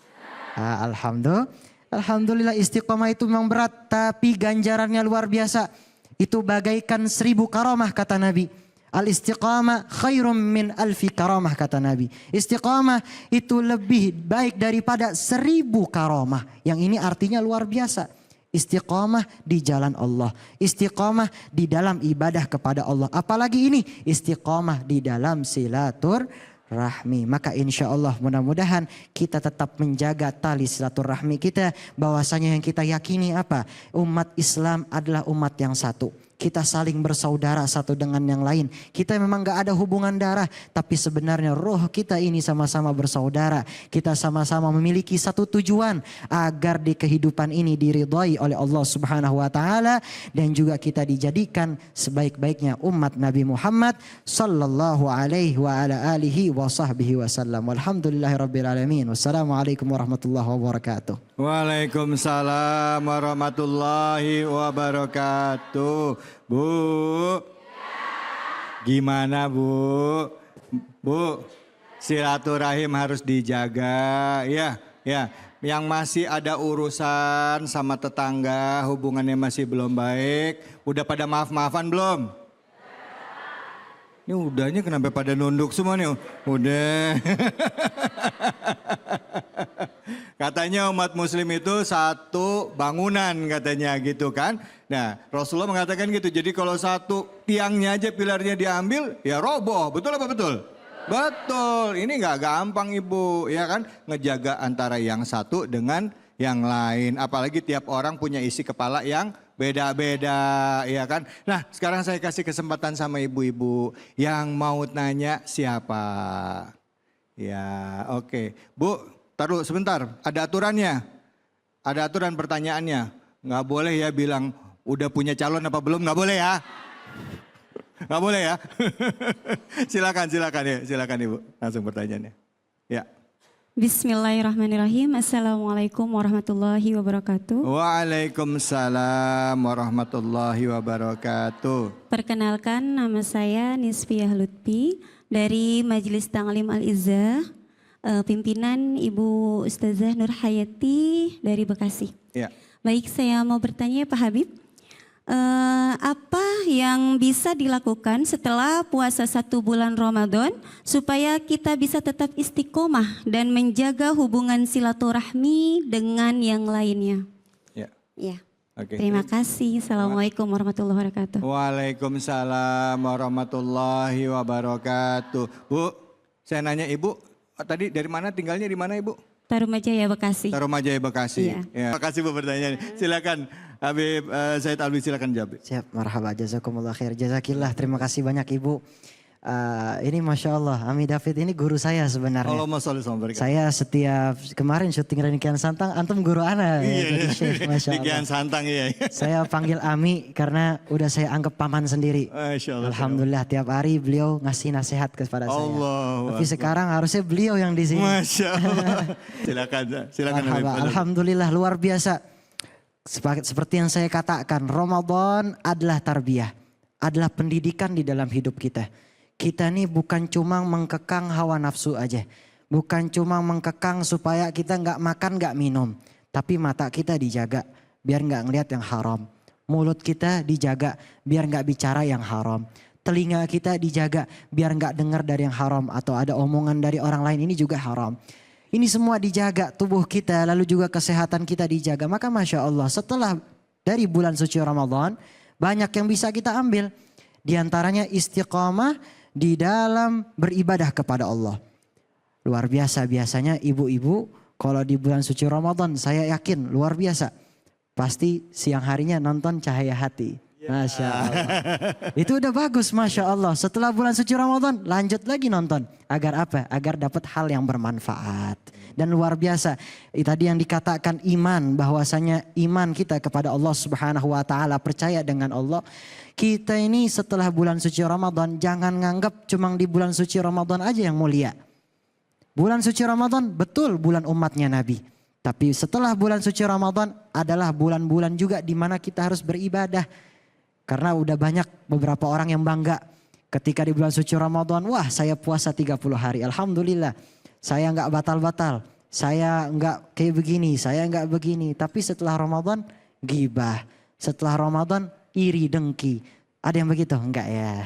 Alhamdulillah istiqomah itu memang berat tapi ganjarannya luar biasa. Itu bagaikan 1000 karamah kata Nabi. Al-istiqamah khairum min alfi karamah kata Nabi. Istiqamah itu lebih baik daripada 1000 karamah. Yang ini artinya luar biasa. Istiqamah di jalan Allah. Istiqamah di dalam ibadah kepada Allah. Apalagi ini istiqamah di dalam silaturahmi. Maka insya Allah mudah-mudahan kita tetap menjaga tali silaturahmi kita. Bahwasanya yang kita yakini apa? Umat Islam adalah umat yang satu. kita saling bersaudara satu dengan yang lain. Kita memang gak ada hubungan darah, tapi sebenarnya roh kita ini sama-sama bersaudara. Kita sama-sama memiliki satu tujuan agar di kehidupan ini diridhai oleh Allah Subhanahu wa taala dan juga kita dijadikan sebaik-baiknya umat Nabi Muhammad sallallahu alaihi wa ala alihi wa sahbihi wasallam. Walhamdulillahirabbil alamin. Wassalamualaikum warahmatullahi wabarakatuh. Waalaikumsalam warahmatullahi wabarakatuh. Bu, gimana Bu? Bu, silaturahim harus dijaga ya, ya. Yang masih ada urusan sama tetangga, hubungannya masih belum baik, udah pada maaf-maafan belum? Ini udahnya kenapa pada nunduk semua nih? Udah. Katanya umat muslim itu satu bangunan katanya gitu kan. Nah Rasulullah mengatakan gitu. Jadi kalau satu tiangnya aja pilarnya diambil ya roboh. Betul apa betul? Betul. Ini nggak gampang Ibu ya kan. Ngejaga antara yang satu dengan yang lain. Apalagi tiap orang punya isi kepala yang beda-beda ya kan. Nah sekarang saya kasih kesempatan sama ibu-ibu yang mau nanya siapa. Ya oke. Bu taruh sebentar ada aturannya. Ada aturan pertanyaannya. Nggak boleh ya bilang udah punya calon apa belum, nggak boleh ya. Nggak boleh ya. Silakan ya, silakan Ibu langsung pertanyaannya. Ya. Bismillahirrahmanirrahim. Assalamualaikum warahmatullahi wabarakatuh. Waalaikumsalam warahmatullahi wabarakatuh. Perkenalkan nama saya Nisfiyah Lutfi dari Majelis Ta'lim Al-Izzah, pimpinan Ibu Ustazah Nur Hayati dari Bekasi. Ya. Baik, saya mau bertanya Pak Habib, apa yang bisa dilakukan setelah puasa 1 bulan Ramadan supaya kita bisa tetap istiqomah dan menjaga hubungan silaturahmi dengan yang lainnya? Ya. Ya. Oke. Terima kasih. Assalamualaikum warahmatullahi wabarakatuh. Waalaikumsalam warahmatullahi wabarakatuh. Bu, saya nanya Ibu, tadi dari mana, tinggalnya di mana Ibu? Tarumajaya Bekasi. Tarumajaya Bekasi. Iya. Ya. Terima kasih Bu pertanyaan. Silakan Habib Said Alwi, silakan jawab. Siap, marhaba, jazakumullah khair. Jazakillah, terima kasih banyak Ibu. Ini Masya Allah, Ami David ini guru saya sebenarnya. Allahumma sholli wa barik. Saya setiap kemarin syuting Rani Kian Santang, antum guru ana. Iya, Jadi Syekh, Masya di Allah. Kian Santang iya. Saya panggil Ami karena udah saya anggap paman sendiri. Masya Allah. Alhamdulillah tiap hari beliau ngasih nasihat kepada saya. Allahu Tapi sekarang harusnya beliau yang di sini. Masya Allah. Silakan Habib. Alhamdulillah luar biasa. Seperti yang saya katakan, Ramadan adalah tarbiyah, adalah pendidikan di dalam hidup kita. Kita nih bukan cuma mengkekang hawa nafsu aja. Bukan cuma mengkekang supaya kita nggak makan, nggak minum. Tapi mata kita dijaga biar nggak ngelihat yang haram. Mulut kita dijaga biar nggak bicara yang haram. Telinga kita dijaga biar nggak dengar dari yang haram. Atau ada omongan dari orang lain, ini juga haram. Ini semua dijaga, tubuh kita lalu juga kesehatan kita dijaga. Maka Masya Allah setelah dari bulan suci Ramadan banyak yang bisa kita ambil. Di antaranya istiqamah di dalam beribadah kepada Allah. Luar biasa biasanya ibu-ibu kalau di bulan suci Ramadan saya yakin luar biasa. Pasti siang harinya nonton Cahaya Hati. Masya Allah. Itu udah bagus Masya Allah. Setelah bulan suci Ramadan lanjut lagi nonton. Agar apa? Agar dapat hal yang bermanfaat. Dan luar biasa. Tadi yang dikatakan iman. Bahwasanya iman kita kepada Allah Subhanahu wa ta'ala. Percaya dengan Allah. Kita ini setelah bulan suci Ramadan. Jangan nganggap cuma di bulan suci Ramadan aja yang mulia. Bulan suci Ramadan betul bulan umatnya Nabi. Tapi setelah bulan suci Ramadan adalah bulan-bulan juga di mana kita harus beribadah. Karena udah banyak beberapa orang yang bangga ketika di bulan suci Ramadan, wah saya puasa 30 hari, Alhamdulillah. Saya nggak batal-batal, saya nggak kayak begini, saya nggak begini. Tapi setelah Ramadan gibah, setelah Ramadan iri dengki. Ada yang begitu? Enggak ya.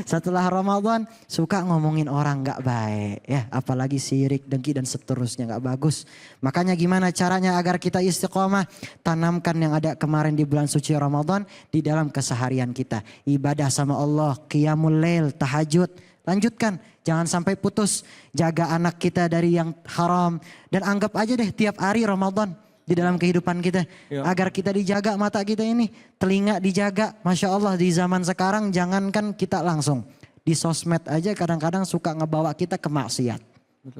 Setelah Ramadan suka ngomongin orang nggak baik ya, apalagi sirik, dengki dan seterusnya nggak bagus. Makanya gimana caranya agar kita istiqomah? Tanamkan yang ada kemarin di bulan suci Ramadan di dalam keseharian kita. Ibadah sama Allah, qiyamul lail, tahajud. Lanjutkan, jangan sampai putus. Jaga anak kita dari yang haram dan anggap aja deh tiap hari Ramadan. di dalam kehidupan kita. Ya. Agar kita dijaga mata kita ini, telinga dijaga. Masya Allah di zaman sekarang jangankan kita langsung. Di sosmed aja kadang-kadang suka ngebawa kita ke maksiat.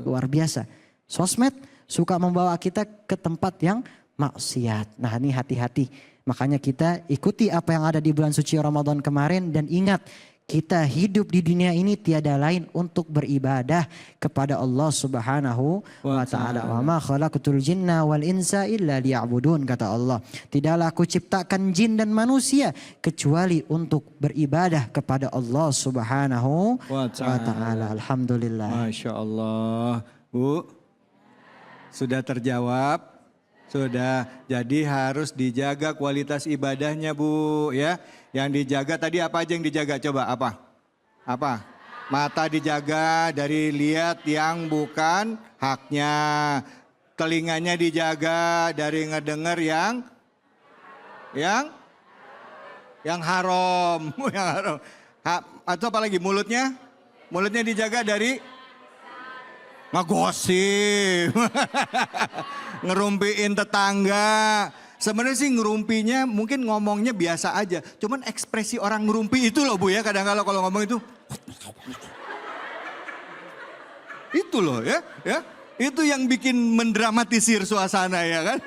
Luar biasa. Sosmed suka membawa kita ke tempat yang maksiat. Nah ini hati-hati. Makanya kita ikuti apa yang ada di bulan suci Ramadan kemarin. Dan ingat kita hidup di dunia ini tiada lain untuk beribadah kepada Allah Subhanahu wa ta'ala. Wa ma khalaqtul jinna wal insa illa liya'budun, kata Allah. Tidaklah aku ciptakan jin dan manusia kecuali untuk beribadah kepada Allah Subhanahu wa ta'ala. Alhamdulillah. Masya Allah. Bu, sudah terjawab? Sudah, jadi harus dijaga kualitas ibadahnya Bu ya. Yang dijaga tadi apa aja yang dijaga? Coba apa? Apa? Mata dijaga dari lihat yang bukan haknya. Telinganya dijaga dari ngedenger yang haram. Yang haram. Atau apa lagi? Mulutnya? Mulutnya dijaga dari ngegosip. Ngerumpiin tetangga. Sebenarnya sih ngerumpinya mungkin ngomongnya biasa aja. Cuman ekspresi orang ngerumpi itu loh Bu ya. Kadang-kadang kalau ngomong itu. Itu loh ya. Itu yang bikin mendramatisir suasana ya kan.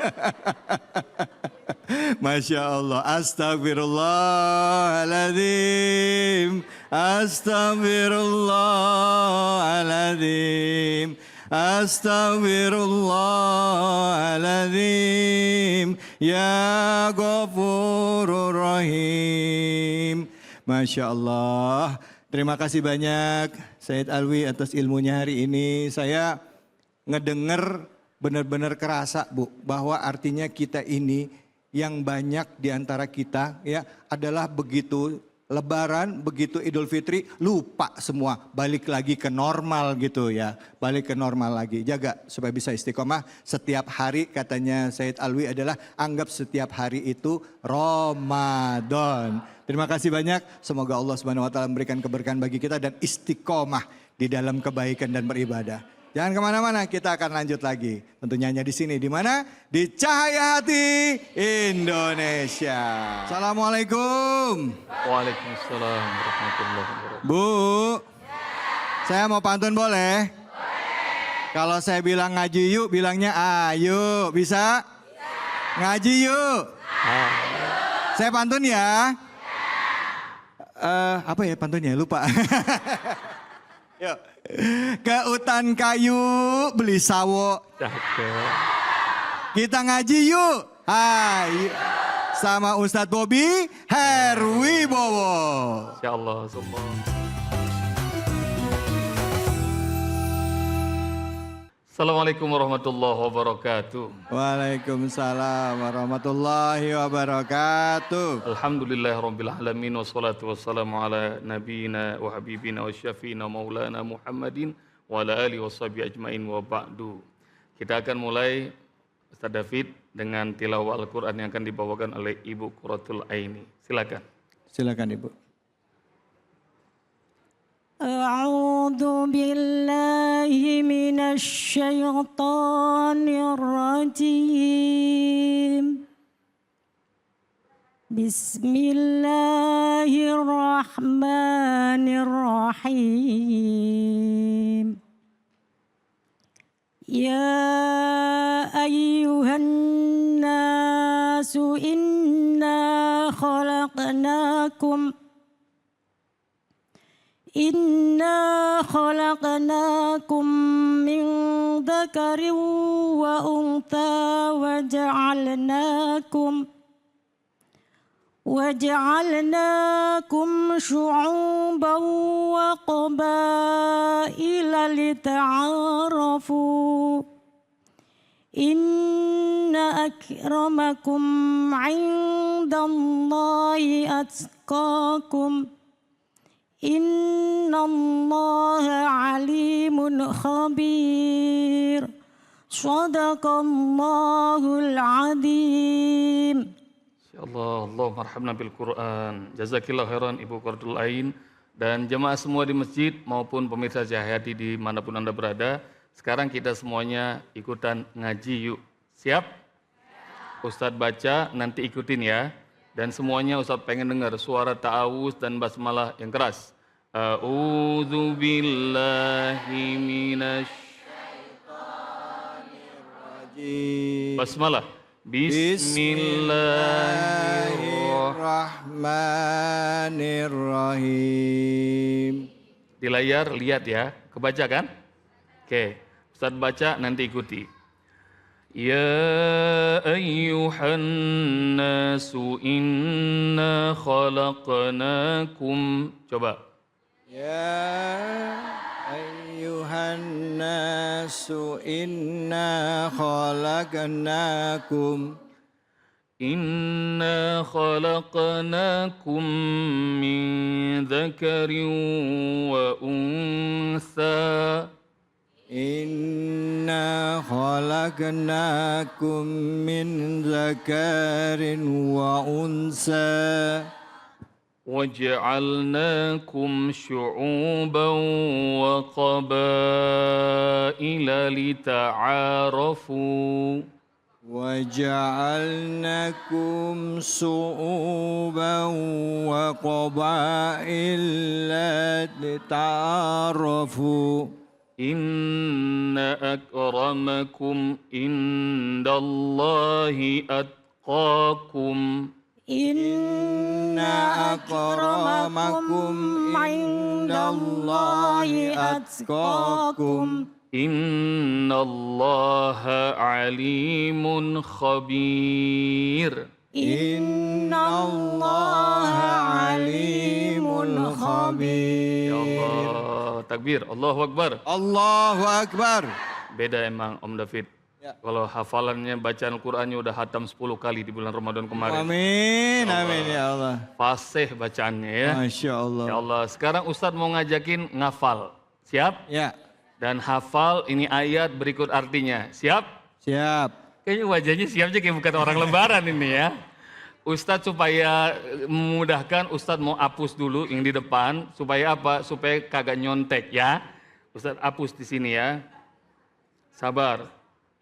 Masya Allah. Astagfirullahaladzim. Astagfirullahaladzim. Astagfirullahaladzim. Ya Ghafurur Rahim. Masya Allah. Terima kasih banyak Said Alwi atas ilmunya hari ini. Saya ngedenger benar-benar kerasa Bu. Bahwa artinya kita ini yang banyak diantara kita ya adalah begitu Lebaran, begitu Idul Fitri, lupa semua. Balik lagi ke normal gitu ya. Balik ke normal lagi. Jaga supaya bisa istiqomah. Setiap hari katanya Said Alwi adalah anggap setiap hari itu Ramadan. Terima kasih banyak. Semoga Allah Subhanahu wa taala memberikan keberkahan bagi kita dan istiqomah di dalam kebaikan dan beribadah. Jangan kemana-mana, kita akan lanjut lagi. Tentunya hanya di sini, di mana? Di Cahaya Hati Indonesia. Assalamualaikum. Waalaikumsalam warahmatullahi wabarakatuh. Bu, saya mau pantun boleh? Kalau saya bilang ngaji yuk, bilangnya ayo. Bisa? Ngaji yuk. Saya pantun ya. Apa ya pantunnya? Lupa. Yuk. Ke hutan kayu beli sawo. Kita ngaji yuk. Ayo. Sama Ustadz Bobby Herwibowo. Insyaallah semua. Assalamualaikum warahmatullahi wabarakatuh. Waalaikumsalam warahmatullahi wabarakatuh. Alhamdulillahirabbil alamin wassalatu wassalamu ala nabiyyina wa habibina wa syafiina maulana Muhammadin wa ala alihi washabihi ajmain wa ba'du. Kita akan mulai Ustaz David dengan tilawah Al-Qur'an yang akan dibawakan oleh Ibu Qurratul Aini. Silakan. Silakan Ibu. أعوذ بالله من الشيطان الرجيم بسم الله الرحمن الرحيم يا أيها الناس إنا خلقناكم من ذكر وأنثى وجعلناكم شعوبا وقبائل لتعارفوا إن أكرمكم عند الله أتقاكم Innallaha alimun khabir. Shadaqallahul azim. Insyaallah, Allahumma arhamna bil Qur'an. Jazakillah khairan Ibu Qurratul Ain dan jemaah semua di masjid maupun pemirsa Cahaya Hati dimanapun Anda berada. Sekarang kita semuanya ikutan ngaji yuk. Siap? Ustadz baca, nanti ikutin ya. Dan semuanya Ustadz pengen dengar suara ta'awuz dan basmalah yang keras. A'udzu billahi minasy basmalah. Bismillahirrahmanirrahim. Di layar lihat ya, kebaca kan? Oke, Ustadz baca nanti ikuti. Ya ayyuhan nasu inna khalaqnakum. Coba. Ya ayyuhan nasu inna khalaqnakum. Inna khalaqnakum min dzakarin wa unsa. Inna khalaqnakum min dzakarin wa unsa. وَجَعَلْنَاكُمْ شُعُوبًا وَقَبَائِلَ لِتَعَارَفُوا وَجَعَلْنَاكُمْ شُعُوبًا وَقَبَائِلَ لِتَعَارَفُوا إِنَّ أَكْرَمَكُمْ عِندَ اللَّهِ أَتْقَاكُمْ Inna akramakum indallahi atqakum. Innallaha alimun khabir. Innallaha alimun khabir. Ya Allah, takbir, Allahu Akbar. Allahu Akbar. Beda emang Om David. Ya. Kalau hafalannya bacaan Qur'annya udah hatam 10 kali di bulan Ramadan kemarin. Amin, amin ya Allah. Fasih bacaannya ya. Masya Allah. Ya Allah, sekarang Ustadz mau ngajakin ngafal. Siap? Ya. Dan hafal ini ayat berikut artinya. Siap? Siap. Kayaknya wajahnya siap aja kayak bukan orang lebaran ini ya. Ustadz supaya memudahkan, Ustadz mau hapus dulu yang di depan. Supaya apa? Supaya kagak nyontek ya. Ustadz hapus di sini ya. Sabar.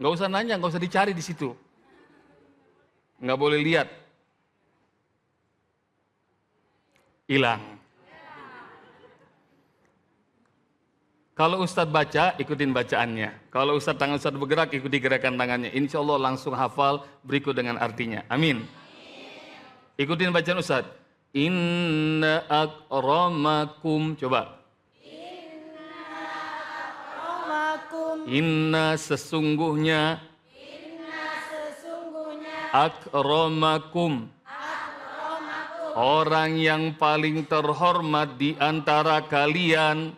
Nggak usah nanya, nggak usah dicari di situ. Nggak boleh lihat. Hilang. Kalau Ustadz baca, ikutin bacaannya. Kalau tangan Ustadz bergerak, ikuti gerakan tangannya. Insya Allah langsung hafal berikut dengan artinya. Amin. Ikutin bacaan Ustadz. Inna akramakum. Coba. Inna sesungguhnya. Akramakum. Orang yang paling terhormat di antara kalian.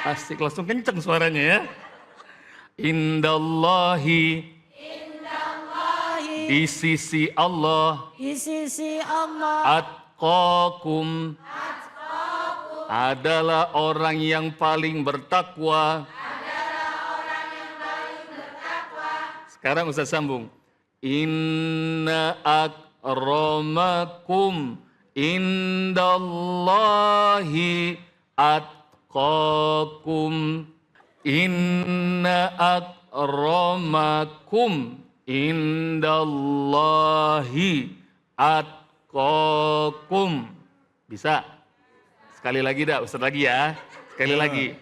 Asik, langsung kenceng suaranya ya. Indallahi. Di sisi Allah. Atqakum. Adalah orang yang paling bertakwa. Sekarang Ustaz sambung. Inna akramakum indallahi atqakum. Inna akramakum indallahi atqakum. Bisa? Sekali lagi dah, Ustaz lagi ya. Sekali lagi.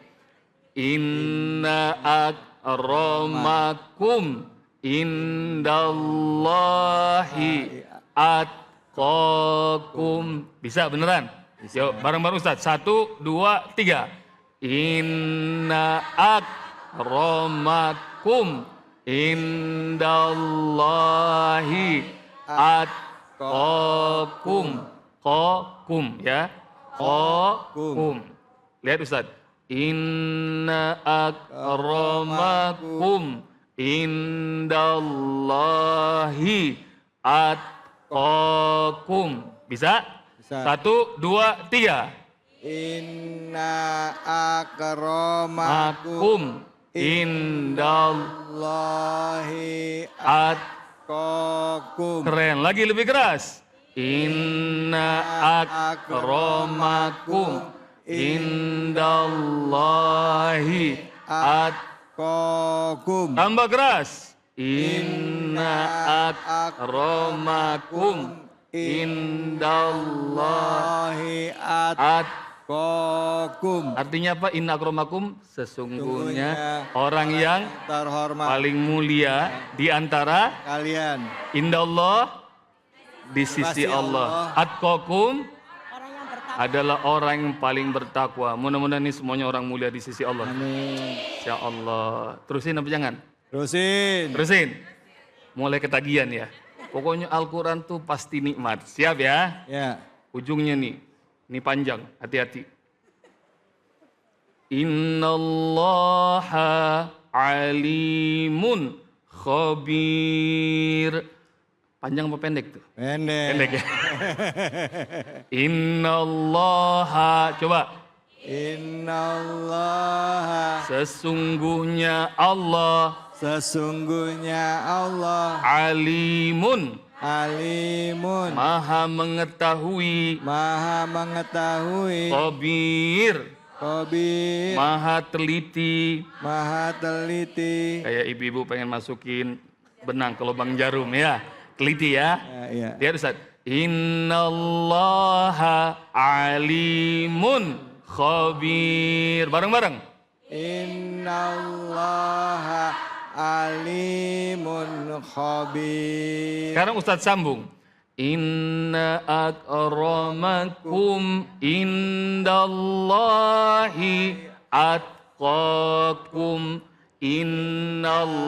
Inna akramakum indallahi atqakum. Bisa beneran? Yuk bareng-bareng Ustaz. 1, 2, 3. Inna akramakum indallahi atqakum. Qakum ya. Qakum. Lihat Ustaz. Inna akramakum indallahi atqakum. Bisa? Bisa. 1, 2, 3. Inna akramakum indallahi atqakum. Keren. Lagi lebih keras. Inna akramakum indallahi atqakum. atqakum. Tambah keras. Inna akramakum indallahi atqakum. Artinya apa? Inna akramakum, sesungguhnya orang yang terhormat paling mulia di antara kalian indallah, di sisi Allah. Atqakum adalah orang yang paling bertakwa. Mudah-mudahan ini semuanya orang mulia di sisi Allah. Amin. Insya Allah. Terusin apa jangan? Terusin. Terusin. Mulai ketagihan ya. Pokoknya Al-Quran tuh pasti nikmat. Siap ya? Ya. Ujungnya nih. Ini panjang. Hati-hati. Innallaha alimun khabir. Panjang apa pendek tuh? Pendek. Pendek ya. Innallaha. Coba. Innallaha. Sesungguhnya Allah. Sesungguhnya Allah. Alimun. Alimun. Maha mengetahui. Maha mengetahui. Khabir. Khabir. Maha teliti. Maha teliti. Kayak ibu-ibu pengen masukin benang ke lubang jarum ya. Teliti ya. Ya. Lihat Ustaz. Innallaha alimun khabir. Bareng-bareng. Innallaha alimun khabir. Sekarang Ustaz sambung. Inna akramakum indallahi atqakum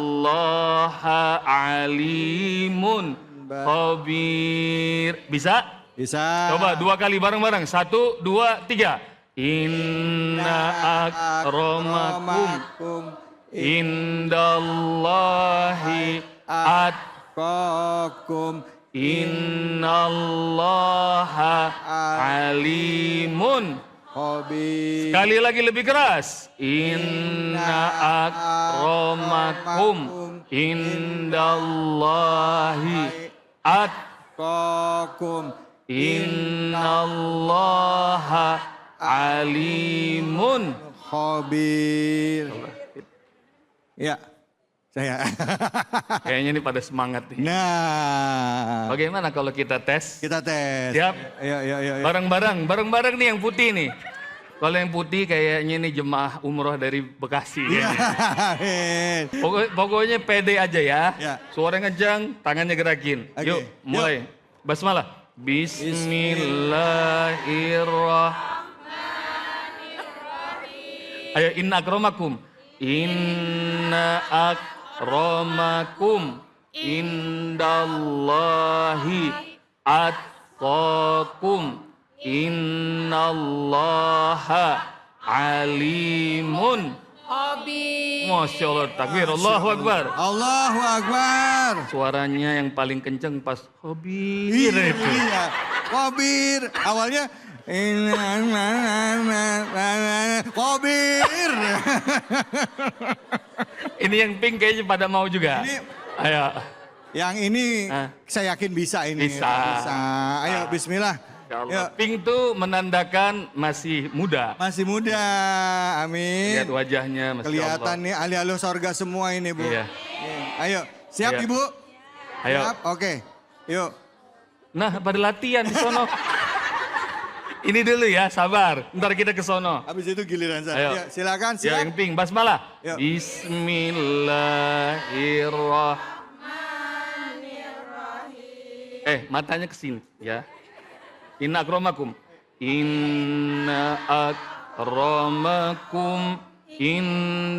innallaha alimun khabir. Bisa? Bisa. Coba 2 kali bareng-bareng. 1, 2, 3. Inna akramakum indallahi atqakum innallaha alimun khabir. Sekali lagi lebih keras. Inna akramakum indallahi atqakum innallaha alimun khabir. Ya, saya. Kayaknya ini pada semangat nih. Nah, Bagaimana kalau kita tes? kita tes. Siap? Ayo. Bareng-bareng nih yang putih nih. Kalau yang putih kayaknya nih jemaah umroh dari Bekasi. Iya. Pokoknya pede aja ya. Ya. Suara kencang, tangannya gerakin. Oke, Yuk, mulai. Basmalah. Bismillahirrahmanirrahim. Ayo, inna akramakum. Inna akramakum indallahi atqakum innallaha alimun khabir. Masya Allah, takbir, Allahu Akbar. Allahu Akbar. Suaranya yang paling kenceng pas khabir itu. Iya, khabir. Awalnya khabir. Ini yang pink kayaknya pada mau juga. Ini- Ayo. Yang ini saya yakin bisa ini. Bisa. Ayo bismillah. Ya Allah. Yuk. Pink tuh menandakan masih muda. Masih muda. Amin. Lihat wajahnya, Masya Kelihatan Allah. nih alih-alih sorga semua ini, Bu. Iya. Ayo, siap Iya. Ibu? Ayo. Siap? Oke. Yuk. Nah, pada latihan di sono. Ini dulu ya, sabar. Ntar kita ke sono. Habis itu giliran Ayo. saya. Ya, silakan, Ya, yang siap. pink, basmalah. Yuk. Bismillahirrahmanirrahim. Matanya ke sini ya. Inna akramakum. Inna akramakum indallahi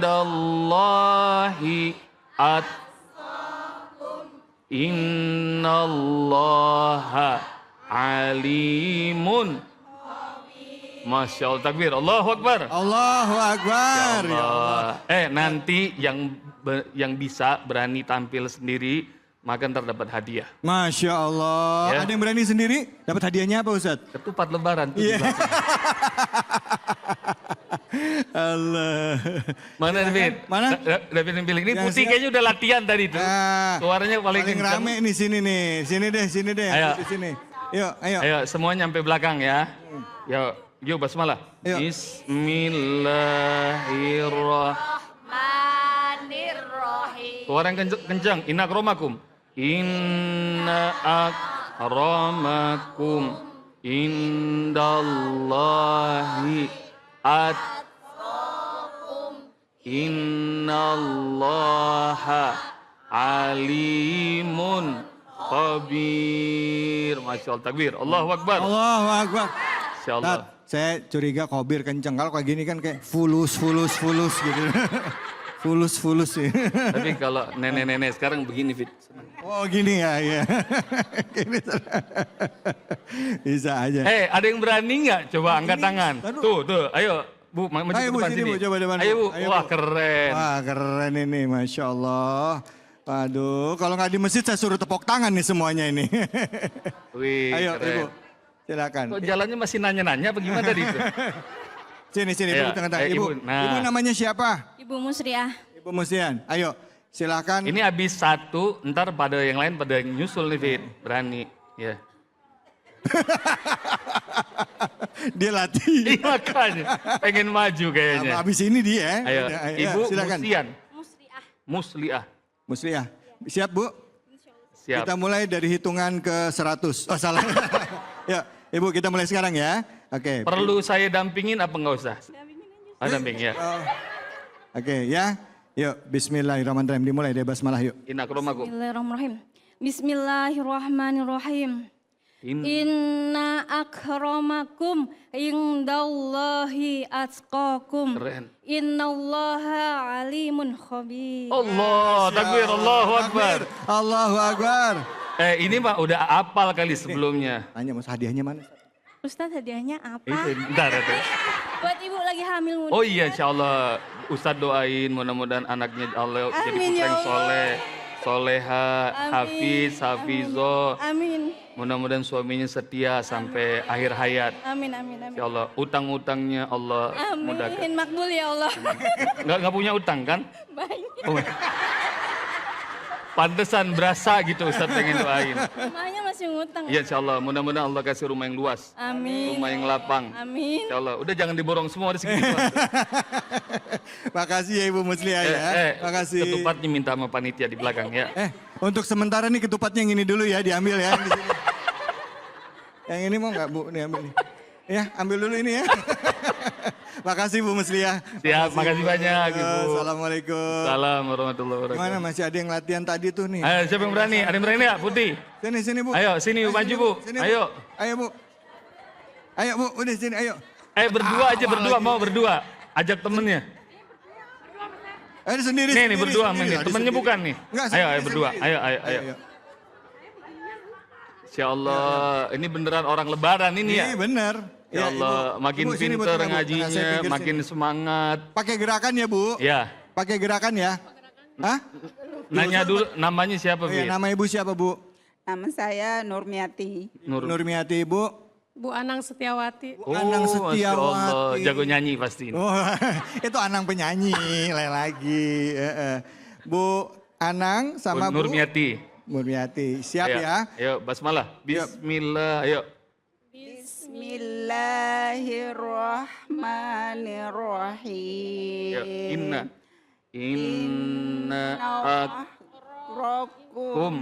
innallaha alimun. Masya Allah, takbir, Allahu Akbar. Allahu Akbar. Ya Allah. Nanti yang bisa berani tampil sendiri, maka ntar dapat hadiah. Masya Allah. Ya. Ada yang berani sendiri? Dapat hadiahnya apa Ustaz? Ketupat lebaran tuh. Iya. di belakang. Allah. Mana David? Mana? David yang pilih. Ini Yang putih siap. kayaknya udah latihan tadi tuh. Nah, Suaranya paling kencang. rame nih sini nih. Sini deh. Ayo. Di sini. Yuk, ayo. Ayo semuanya sampai belakang ya. Yuk basmalah. Yuk. Bismillahirrahmanirrahim. Suara yang kencang. Inna akromakum. Inna akramakum indallahi innallaha alimun khabir. Masya Allah, takbir. Allahu Akbar. Allahu Akbar. Masya Allah. Tat, saya curiga Kobir kenceng. Kalau kayak gini kan kayak fulus gitu. fulus ya. Tapi kalau nenek-nenek sekarang begini, Fit. Oh gini ya. Gini. Bisa aja. Ada yang berani nggak? Coba angkat tangan. Tuh, ayo. Bu, maju Ayo ke Bu, depan sini sini. Bu, coba depan. Ayo Bu, Ayo, wah Bu. keren. Wah keren ini, Masya Allah. Waduh, kalau nggak di masjid saya suruh tepuk tangan nih semuanya ini. Wih, Ayo keren. Ibu, silakan. Kok jalannya masih nanya-nanya apa gimana tadi itu? Sini, Ayo, Ibu tengah-tengah. Ibu, nah. Ibu namanya siapa? Ibu Musriah. Ibu Musian. Ayo, silakan. Ini habis satu, ntar pada yang lain pada nyusul nih Fit. Berani. Ya. Dia latih. Iya makanya, pengen maju kayaknya. Habis ini dia. Ayo, Ibu silakan. Musian. Musliah. Musliah. Siap Bu? Siap. Kita mulai dari hitungan ke 100. Oh salah. Ya, Ibu kita mulai sekarang ya. Oke. Perlu saya dampingin apa enggak usah? Damping ya. Oke ya. Yuk, bismillahirrahmanirrahim. Dimulai dari basmalah yuk. Inna akromakum. Bismillahirrahmanirrahim. Bismillahirrahmanirrahim. Inna akramakum indallahi atqakum. Keren. Innallaha alimun khabir. Allah, takbir, Allahu Akbar. Allahu Akbar. Ini Pak udah apal kali sebelumnya. Tanya mas hadiahnya mana? Ustaz hadiahnya apa? Bentar. Buat ibu lagi hamil muda. Oh iya, insya Allah. Ustadz doain mudah-mudahan anaknya Allah jadi Amin, putra ya yang Allah. soleh, soleha, Amin. hafiz, hafizo. Amin. Mudah-mudahan suaminya setia sampai akhir hayat. Amin. Ya Allah, utang-utangnya Allah mudahkan. Amin. Makbul ya Allah. Nggak punya utang kan? Banyak. Oh. Pantesan berasa gitu Ustadz pengen doain. Rumahnya masih ngutang. Iya insya Allah, mudah-mudahan Allah kasih rumah yang luas. Amin. Rumah yang lapang. Amin. Insya Allah, udah jangan diborong semua di segitu. Makasih ya Ibu Musliah ya. Makasih. Ketupatnya minta sama panitia di belakang ya. Untuk sementara nih ketupatnya yang ini dulu ya, diambil ya. Di sini. Yang ini mau nggak Bu? Nih ambil nih. Ya, ambil dulu ini ya. Makasih Bu Musliah. Siap, makasih banyak Ibu. Assalamualaikum. Salam warahmatullahi wabarakatuh. Gimana masih ada yang latihan tadi tuh nih? Ayo siapa yang berani? Ada yang berani nggak? Putih. Sini Bu. Ayo sini maju Bu. Sini, Ayo. Ayo Bu. Ayo Bu, udah sini ayo. Berdua aja berdua, mau berdua. Ajak temennya. Ayo sendiri. Nih berdua sendiri. nih. Temennya bukan nih. Enggak, Ayo sendiri, berdua. sendiri. Ayo. Insya Allah, ini beneran orang lebaran ini ya. Iya bener. Ya Allah, makin Ibu, sini, Bu, pinter tengah, Bu. Tengah, saya ngajinya, pinggir makin sini. semangat. Pakai gerakan ya Bu? Ya. Pakai gerakan ya? Hah? Nanya dulu namanya siapa, Iya, Fit? nama Ibu siapa Bu? Nama saya Nurmiati. Nurmiati Ibu. Bu Anang Setiawati. Anang Masya Allah, Setiawati. jago nyanyi pasti. ini. Oh, itu Anang penyanyi, lain lagi. Bu Anang sama Bu Nurmiati. Nurmiati. Siap Ayo, ya? Ayo, basmalah. Bismillah, ayo. Bismillahirrahmanirrahim. Ayo, Inna akrakum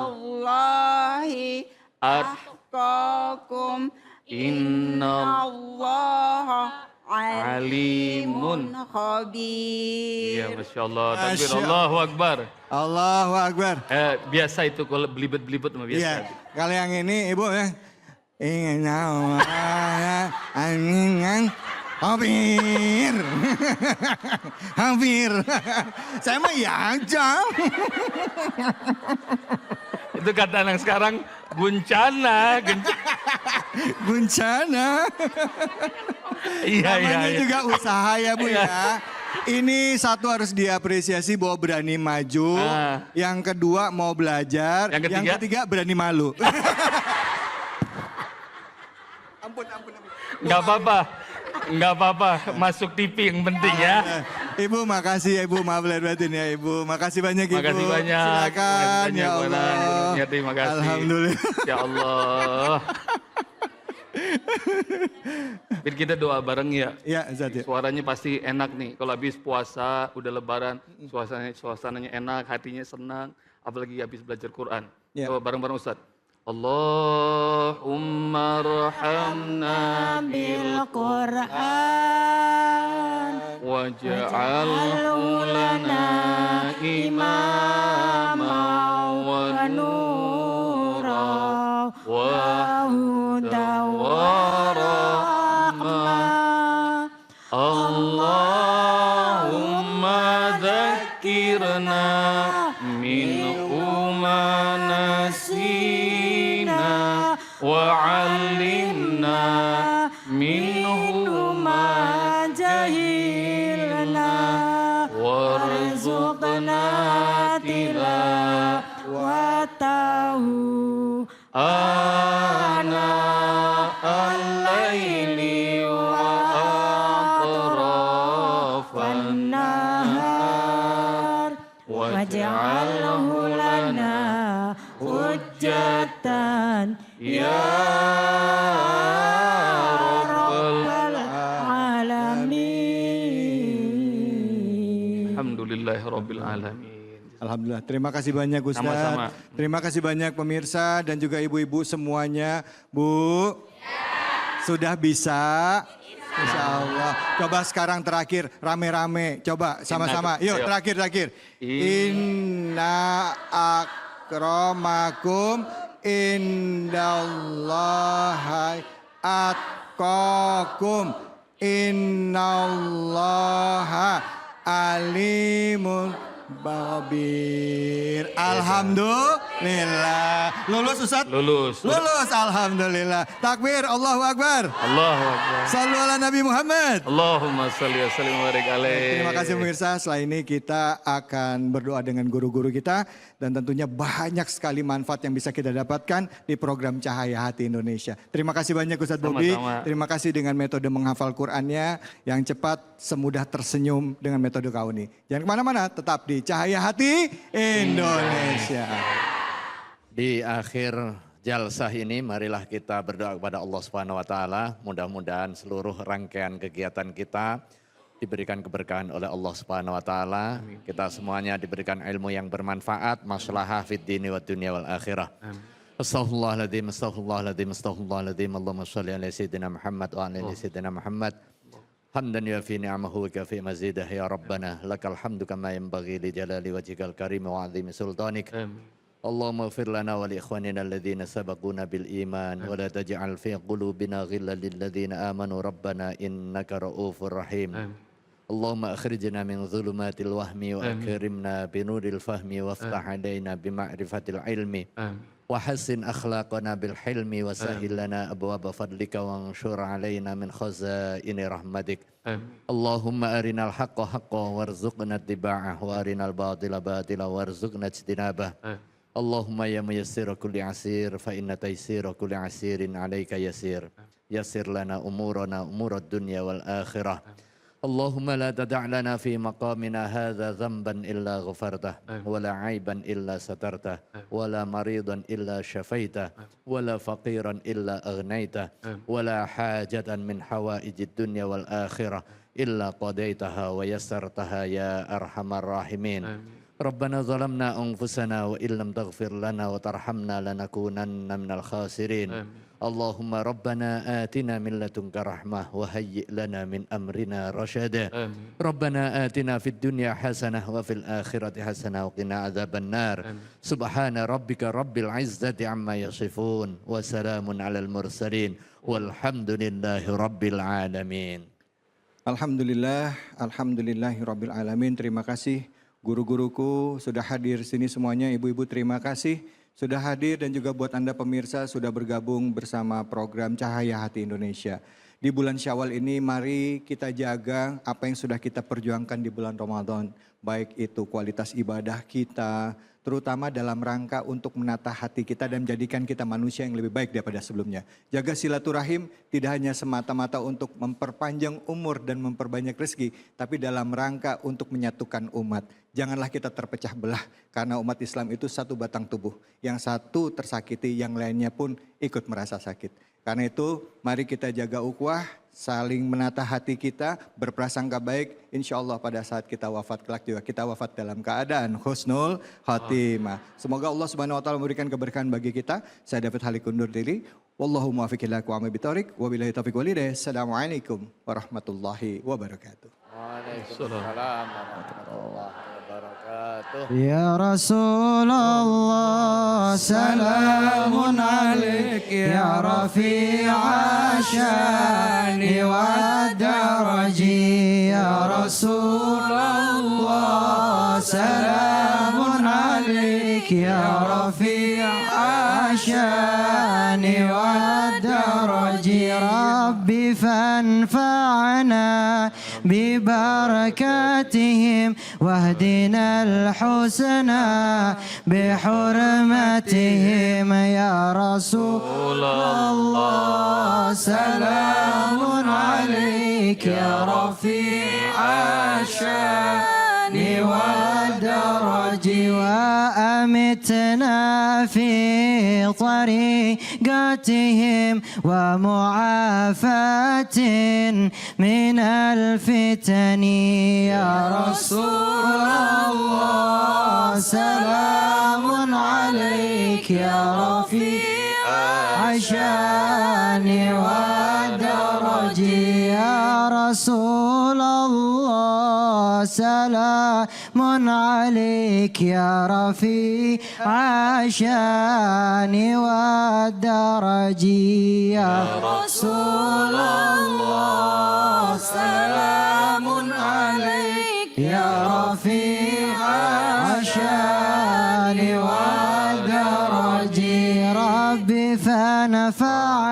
Indallahi atqakum Innallaha alimun khabir. Iya, Masya Allah. Takbir, Masya Allahu Akbar. Allahu Akbar. Biasa itu kalau belibet-belibet mah biasa. Iya. Kalau yang ini Ibu ya. Ingin Allah angin hampir. Hampir. Saya mah ya aja. Itu kata anak sekarang, guncana. Guncana. Iya. Namanya juga usaha ya Bu ya. Ini satu harus diapresiasi bahwa berani maju. Yang kedua mau belajar. Yang ketiga berani malu. Ampun. Nggak apa-apa. Masuk TV yang penting ya. Ibu makasih ya Ibu, maaf lahir batin ya Ibu. Makasih banyak Ibu. Makasih banyak. Silakan Makasih ya banyak, Allah. terima kasih. Alhamdulillah. Ya Allah. Biar kita doa bareng ya. Ya, Ustaz ya. Suaranya pasti enak nih. Kalau habis puasa, udah lebaran, suasananya enak, hatinya senang. Apalagi habis belajar Quran. Ya. Coba bareng-bareng Ustaz. Allahumma rahamna bil Qur'an waj'alhu lana imama wa nura wa huda wa rahmah. Allahumma dzakirna minhu ma nasina وعلمنا منه ما جهلنا وارزقنا تلاوته آناء الليل وأطراف النهار واجعله لنا حجة يا رب العالمين. Alhamdulillah Rabbil Alamin. Alhamdulillah, terima kasih banyak Ustaz. Sama-sama. Terima kasih banyak pemirsa dan juga ibu-ibu semuanya. Bu, sudah bisa? Insya Allah. Coba sekarang terakhir, rame-rame. Coba sama-sama. Yuk, terakhir. Inna akramakum indallahi atqakum innallaha alimun babir. Alhamdulillah. Lulus Ustaz? Lulus. Alhamdulillah. Takbir, Allahu Akbar. Allahu Akbar. Sallu ala Nabi Muhammad. Allahumma salli wa sallim wa barik alaih. Terima kasih pemirsa. Setelah ini kita akan berdoa dengan guru-guru kita. Dan tentunya banyak sekali manfaat yang bisa kita dapatkan di program Cahaya Hati Indonesia. Terima kasih banyak Ustadz Bobi. Terima kasih dengan metode menghafal Qur'annya yang cepat, semudah tersenyum dengan metode Kauni. Jangan kemana-mana, tetap di Cahaya Hati Indonesia. Di akhir jalsah ini marilah kita berdoa kepada Allah Subhanahu wa taala. Mudah-mudahan seluruh rangkaian kegiatan kita diberikan keberkahan oleh Allah Subhanahu wa taala. Kita semuanya diberikan ilmu yang bermanfaat, maslahah fid dini wad dunya wal akhirah. Astaghfirullahaladzim, astaghfirullahaladzim, astaghfirullahaladzim. Allahumma shalli ala sayyidina Muhammad wa ala ali sayyidina Muhammad. Hamdan yafi ni'amahu wa kafi mazidah ya Rabbana. Lakal hamdu kama yanbaghi li jalali wajhikal karim wa 'azimi sultanik. Allahumma ighfir lana wa li ikhwanina alladhina sabaquna bil iman wa la taj'al fi qulubina ghillan lil ladzina amanu rabbana innaka ra'ufur rahim. Allahumma akhrijna min dhulumatil wahmi wa akrimna binuril fahmi waftah alaina bima'rifatil ilmi wa hassin akhlaqana bil hilmi wa sahhil lana abwaaba fadlika wa anshur alaina min khazaini rahmatik. Allahumma arinal haqqa haqqan warzuqna ittiba'ah wa arinal batila batila warzuqna ijtinabah. Allahumma ya muyassira kulli asir fa inna taysira kulli asirin alayka yasir. Yassir lana umurana umurad dunya wal akhirah. Allahumma la tada' lana fi maqamina hadha dhanban illa ghafartah wa la 'aiban illa satartah wa la maridan illa syafaitah wa la faqiran illa aghnaytah wa la hajatan min hawaijid dunya wal akhirah illa qadaitaha wa yassartaha ya arhamar rahimin. Rabbana zalamna anfusana wa illam taghfir lana wa tarhamna lanakunanna minal khasirin. Allahumma rabbana atina min ladunka rahmah wa hayyi' lana min amrina rasyada. Rabbana atina fid dunya hasanah wa fil akhirati hasanah wa qina adzaban nar. Subhana rabbika rabbil izzati amma yasifun wa salamun alal mursalin walhamdulillahi rabbil alamin. Alhamdulillahi rabbil alamin. Terima kasih guru-guruku sudah hadir sini semuanya, ibu-ibu terima kasih sudah hadir dan juga buat Anda pemirsa sudah bergabung bersama program Cahaya Hati Indonesia. Di bulan Syawal ini mari kita jaga apa yang sudah kita perjuangkan di bulan Ramadan. Baik itu kualitas ibadah kita, terutama dalam rangka untuk menata hati kita dan menjadikan kita manusia yang lebih baik daripada sebelumnya. Jaga silaturahim tidak hanya semata-mata untuk memperpanjang umur dan memperbanyak rezeki, tapi dalam rangka untuk menyatukan umat. Janganlah kita terpecah belah karena umat Islam itu satu batang tubuh. Yang satu tersakiti, yang lainnya pun ikut merasa sakit. Karena itu mari kita jaga ukhuwah, saling menata hati kita, berprasangka baik. Insya Allah pada saat kita wafat kelak juga kita wafat dalam keadaan husnul khotimah. Semoga Allah Subhanahu Wa Taala memberikan keberkahan bagi kita. Saya David Halik undur diri. Wallahu muwaffiq ila aqwamit thoriq. Wabillahi taufiq wal hidayah. Assalamualaikum warahmatullahi wabarakatuh. Waalaikumsalam warahmatullahi wabarakatuh. Ya Rasulullah, salamun alaik ya rafi'a syani wa daraji. Ya Rasulullah, salamun alaik ya rafi'a syani wa daraji. Rabbi fanfa'na ببركاتهم واهدنا الحسنى بحرمتهم يا رسول الله سلام عليك يا رفيع الشان والدرج وأمتنا في طريقتهم ومعافاة من الفتن يا رسول الله سلام عليك يا رفيع الشان والدرج يا رسول الله سلام عليك يا رفيع الشان والدرج يا رسول الله سلام عليك يا رفيع الشان والدرج ربي فنفعنا